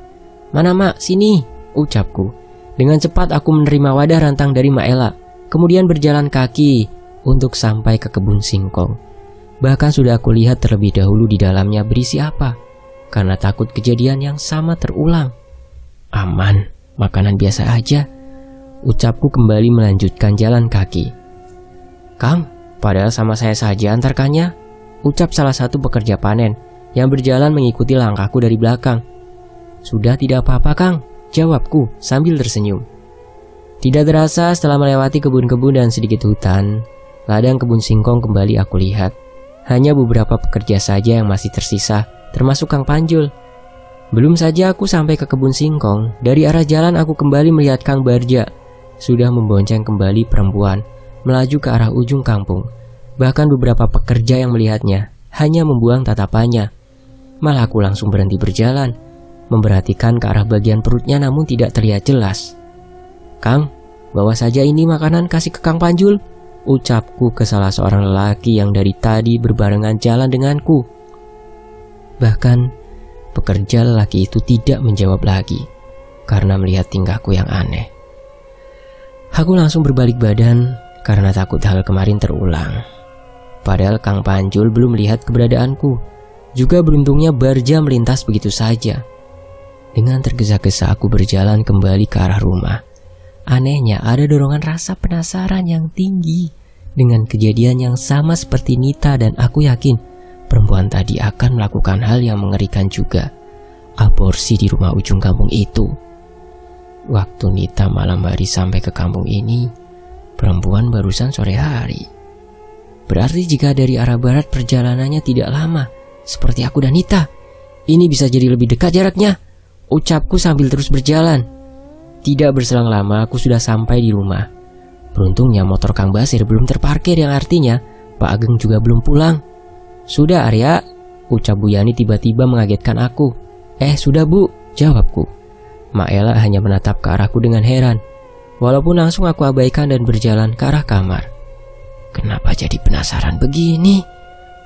Mana Mak, sini, ucapku. Dengan cepat aku menerima wadah rantang dari Maela, kemudian berjalan kaki untuk sampai ke kebun singkong. Bahkan sudah aku lihat terlebih dahulu di dalamnya berisi apa, karena takut kejadian yang sama terulang. Aman, makanan biasa aja, ucapku kembali melanjutkan jalan kaki. Kang, padahal sama saya saja antarkannya, ucap salah satu pekerja panen yang berjalan mengikuti langkahku dari belakang. Sudah tidak apa-apa Kang, jawabku sambil tersenyum. Tidak terasa setelah melewati kebun-kebun dan sedikit hutan, ladang kebun singkong kembali aku lihat. Hanya beberapa pekerja saja yang masih tersisa, termasuk Kang Panjul. Belum saja aku sampai ke kebun singkong, dari arah jalan aku kembali melihat Kang Barja sudah membonceng kembali perempuan, melaju ke arah ujung kampung. Bahkan beberapa pekerja yang melihatnya hanya membuang tatapannya. Malah aku langsung berhenti berjalan, memperhatikan ke arah bagian perutnya namun tidak terlihat jelas. Kang, bawa saja ini makanan kasih ke Kang Panjul, ucapku ke salah seorang lelaki yang dari tadi berbarengan jalan denganku. Bahkan pekerja lelaki itu tidak menjawab lagi karena melihat tingkahku yang aneh. Aku langsung berbalik badan karena takut hal kemarin terulang. Padahal Kang Panjul belum melihat keberadaanku. Juga beruntungnya Barja melintas begitu saja. Dengan tergesa-gesa aku berjalan kembali ke arah rumah. Anehnya ada dorongan rasa penasaran yang tinggi dengan kejadian yang sama seperti Nita, dan aku yakin perempuan tadi akan melakukan hal yang mengerikan juga. Aborsi di rumah ujung kampung itu. Waktu Nita malam hari sampai ke kampung ini, Perempuan barusan sore hari. Berarti jika dari arah barat perjalanannya tidak lama, seperti aku dan Nita, ini bisa jadi lebih dekat jaraknya, ucapku sambil terus berjalan. Tidak berselang lama aku sudah sampai di rumah. Beruntungnya motor Kang Basir belum terparkir, yang artinya Pak Ageng juga belum pulang. "Sudah Arya," ucap Bu Yani tiba-tiba mengagetkan aku. Sudah Bu," jawabku. Mak Ella hanya menatap ke arahku dengan heran. Walaupun langsung aku abaikan dan berjalan ke arah kamar. "Kenapa jadi penasaran begini?"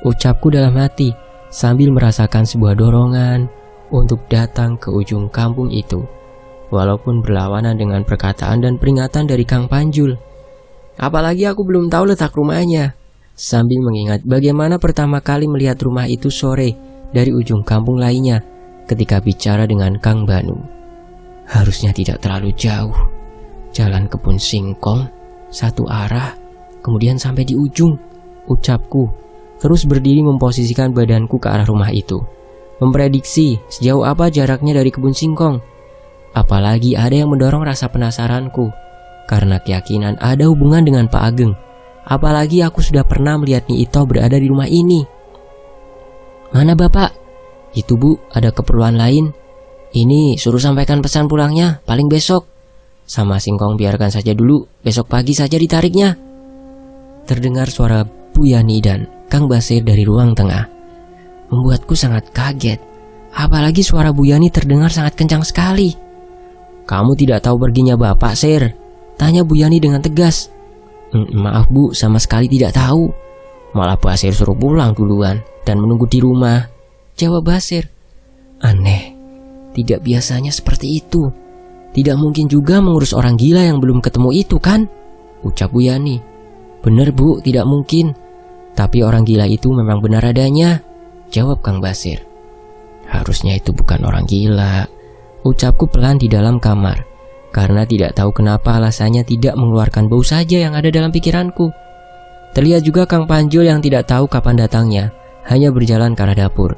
ucapku dalam hati sambil merasakan sebuah dorongan untuk datang ke ujung kampung itu, walaupun berlawanan dengan perkataan dan peringatan dari Kang Panjul. Apalagi aku belum tahu letak rumahnya. Sambil mengingat bagaimana pertama kali melihat rumah itu sore dari ujung kampung lainnya ketika bicara dengan Kang Banu. Harusnya tidak terlalu jauh. Jalan kebun singkong, satu arah, kemudian sampai di ujung, ucapku. Terus berdiri memposisikan badanku ke arah rumah itu, memprediksi sejauh apa jaraknya dari kebun singkong. Apalagi ada yang mendorong rasa penasaranku, karena keyakinan ada hubungan dengan Pak Ageng. Apalagi aku sudah pernah melihat Nyi Itoh berada di rumah ini. "Mana Bapak?" "Itu Bu, ada keperluan lain. Ini suruh sampaikan pesan pulangnya, paling besok. Sama singkong biarkan saja dulu, besok pagi saja ditariknya." Terdengar suara Bu Yani dan Kang Basir dari ruang tengah. Membuatku sangat kaget. Apalagi suara Bu Yani terdengar sangat kencang sekali. "Kamu tidak tahu perginya Bapak, Sir?" tanya Bu Yani dengan tegas. "Maaf Bu, sama sekali tidak tahu. Malah Basir suruh pulang duluan dan menunggu di rumah," jawab Basir. Aneh, tidak biasanya seperti itu. Tidak mungkin juga mengurus orang gila yang belum ketemu itu kan? Ucap Bu Yani. "Bener Bu, tidak mungkin. Tapi orang gila itu memang benar adanya," jawab Kang Basir. "Harusnya itu bukan orang gila," ucapku pelan di dalam kamar, karena tidak tahu kenapa alasannya tidak mengeluarkan bau saja yang ada dalam pikiranku. Terlihat juga Kang Panjul yang tidak tahu kapan datangnya, hanya berjalan ke arah dapur,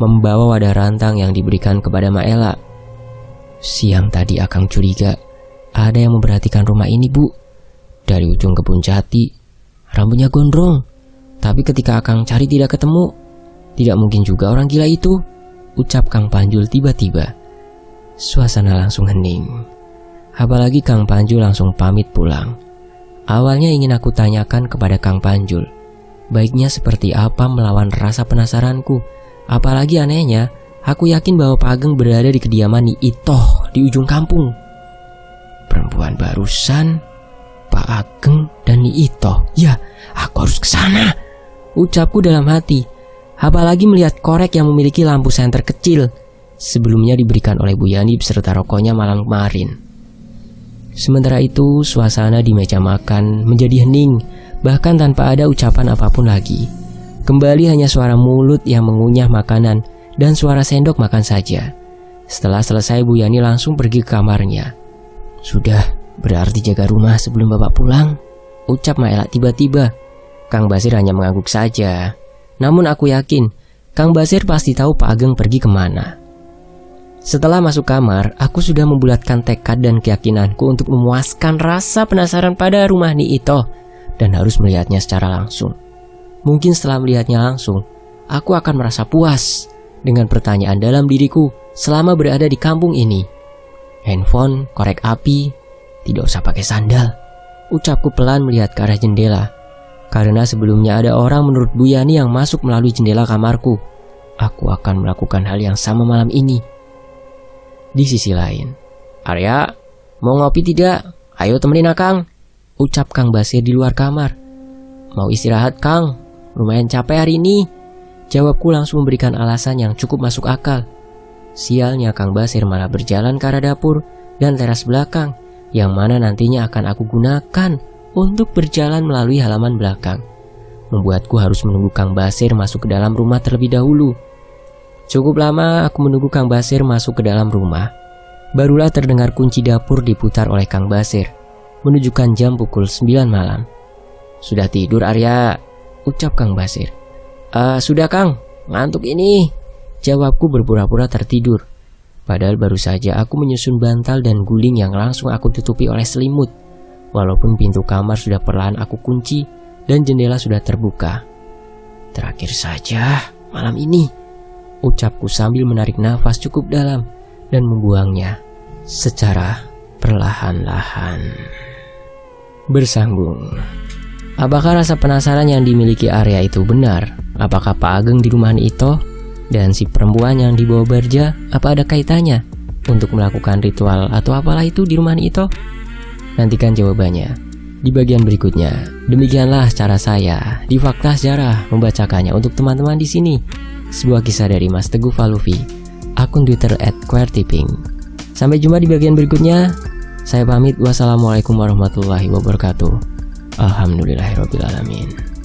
membawa wadah rantang yang diberikan kepada Mak Ella. "Siang tadi Akang curiga ada yang memperhatikan rumah ini Bu. Dari ujung kebun jati, rambutnya gondrong. Tapi ketika Akang cari tidak ketemu. Tidak mungkin juga orang gila itu," ucap Kang Panjul tiba-tiba. Suasana langsung hening. Apalagi Kang Panjul langsung pamit pulang. Awalnya ingin aku tanyakan kepada Kang Panjul, baiknya seperti apa melawan rasa penasaranku. Apalagi anehnya, aku yakin bahwa Pak Ageng berada di kediaman Nyi Itoh di ujung kampung. Perempuan barusan, Pak Ageng dan Nyi Itoh. Ya, aku harus ke sana, ucapku dalam hati. Apalagi melihat korek yang memiliki lampu senter kecil, sebelumnya diberikan oleh Bu Yani beserta rokoknya malam kemarin. Sementara itu, suasana di meja makan menjadi hening, bahkan tanpa ada ucapan apapun lagi. Kembali hanya suara mulut yang mengunyah makanan dan suara sendok makan saja. Setelah selesai, Bu Yani langsung pergi ke kamarnya. "Sudah, berarti jaga rumah sebelum Bapak pulang," ucap Mak Ella tiba-tiba. Kang Basir hanya mengangguk saja. Namun aku yakin, Kang Basir pasti tahu Pak Ageng pergi kemana. Setelah masuk kamar, aku sudah membulatkan tekad dan keyakinanku untuk memuaskan rasa penasaran pada rumah Nyi Itoh dan harus melihatnya secara langsung. Mungkin setelah melihatnya langsung, aku akan merasa puas dengan pertanyaan dalam diriku selama berada di kampung ini. Handphone, korek api, tidak usah pakai sandal, ucapku pelan melihat ke arah jendela. Karena sebelumnya ada orang menurut Bu Yani yang masuk melalui jendela kamarku. Aku akan melakukan hal yang sama malam ini. Di sisi lain, "Arya, mau ngopi tidak? Ayo temenin Akang," ucap Kang Basir di luar kamar. "Mau istirahat Kang, lumayan capek hari ini," jawabku langsung memberikan alasan yang cukup masuk akal. Sialnya Kang Basir malah berjalan ke arah dapur dan teras belakang, yang mana nantinya akan aku gunakan untuk berjalan melalui halaman belakang. Membuatku harus menunggu Kang Basir masuk ke dalam rumah terlebih dahulu. Cukup lama aku menunggu Kang Basir masuk ke dalam rumah. Barulah terdengar kunci dapur diputar oleh Kang Basir, menunjukkan jam pukul 9 malam. "Sudah tidur Arya?" ucap Kang Basir. Sudah Kang, ngantuk ini," jawabku berpura-pura tertidur. Padahal baru saja aku menyusun bantal dan guling yang langsung aku tutupi oleh selimut. walaupun pintu kamar sudah perlahan aku kunci dan jendela sudah terbuka. Terakhir saja malam ini, ucapku sambil menarik nafas cukup dalam dan membuangnya secara perlahan-lahan. Bersambung. Apakah rasa penasaran yang dimiliki Arya itu benar? Apakah Pak Ageng di rumah Ito dan si perempuan yang dibawa Barja, apa ada kaitannya untuk melakukan ritual atau apalah itu di rumah Ito? Nantikan jawabannya di bagian berikutnya. Demikianlah cara saya di Fakta Sejarah membacakannya untuk teman-teman di sini. Sebuah kisah dari Mas Teguh Falufi, akun Twitter @queertipping. Sampai jumpa di bagian berikutnya. Saya pamit. Wassalamualaikum warahmatullahi wabarakatuh. Alhamdulillahirrabbilalamin.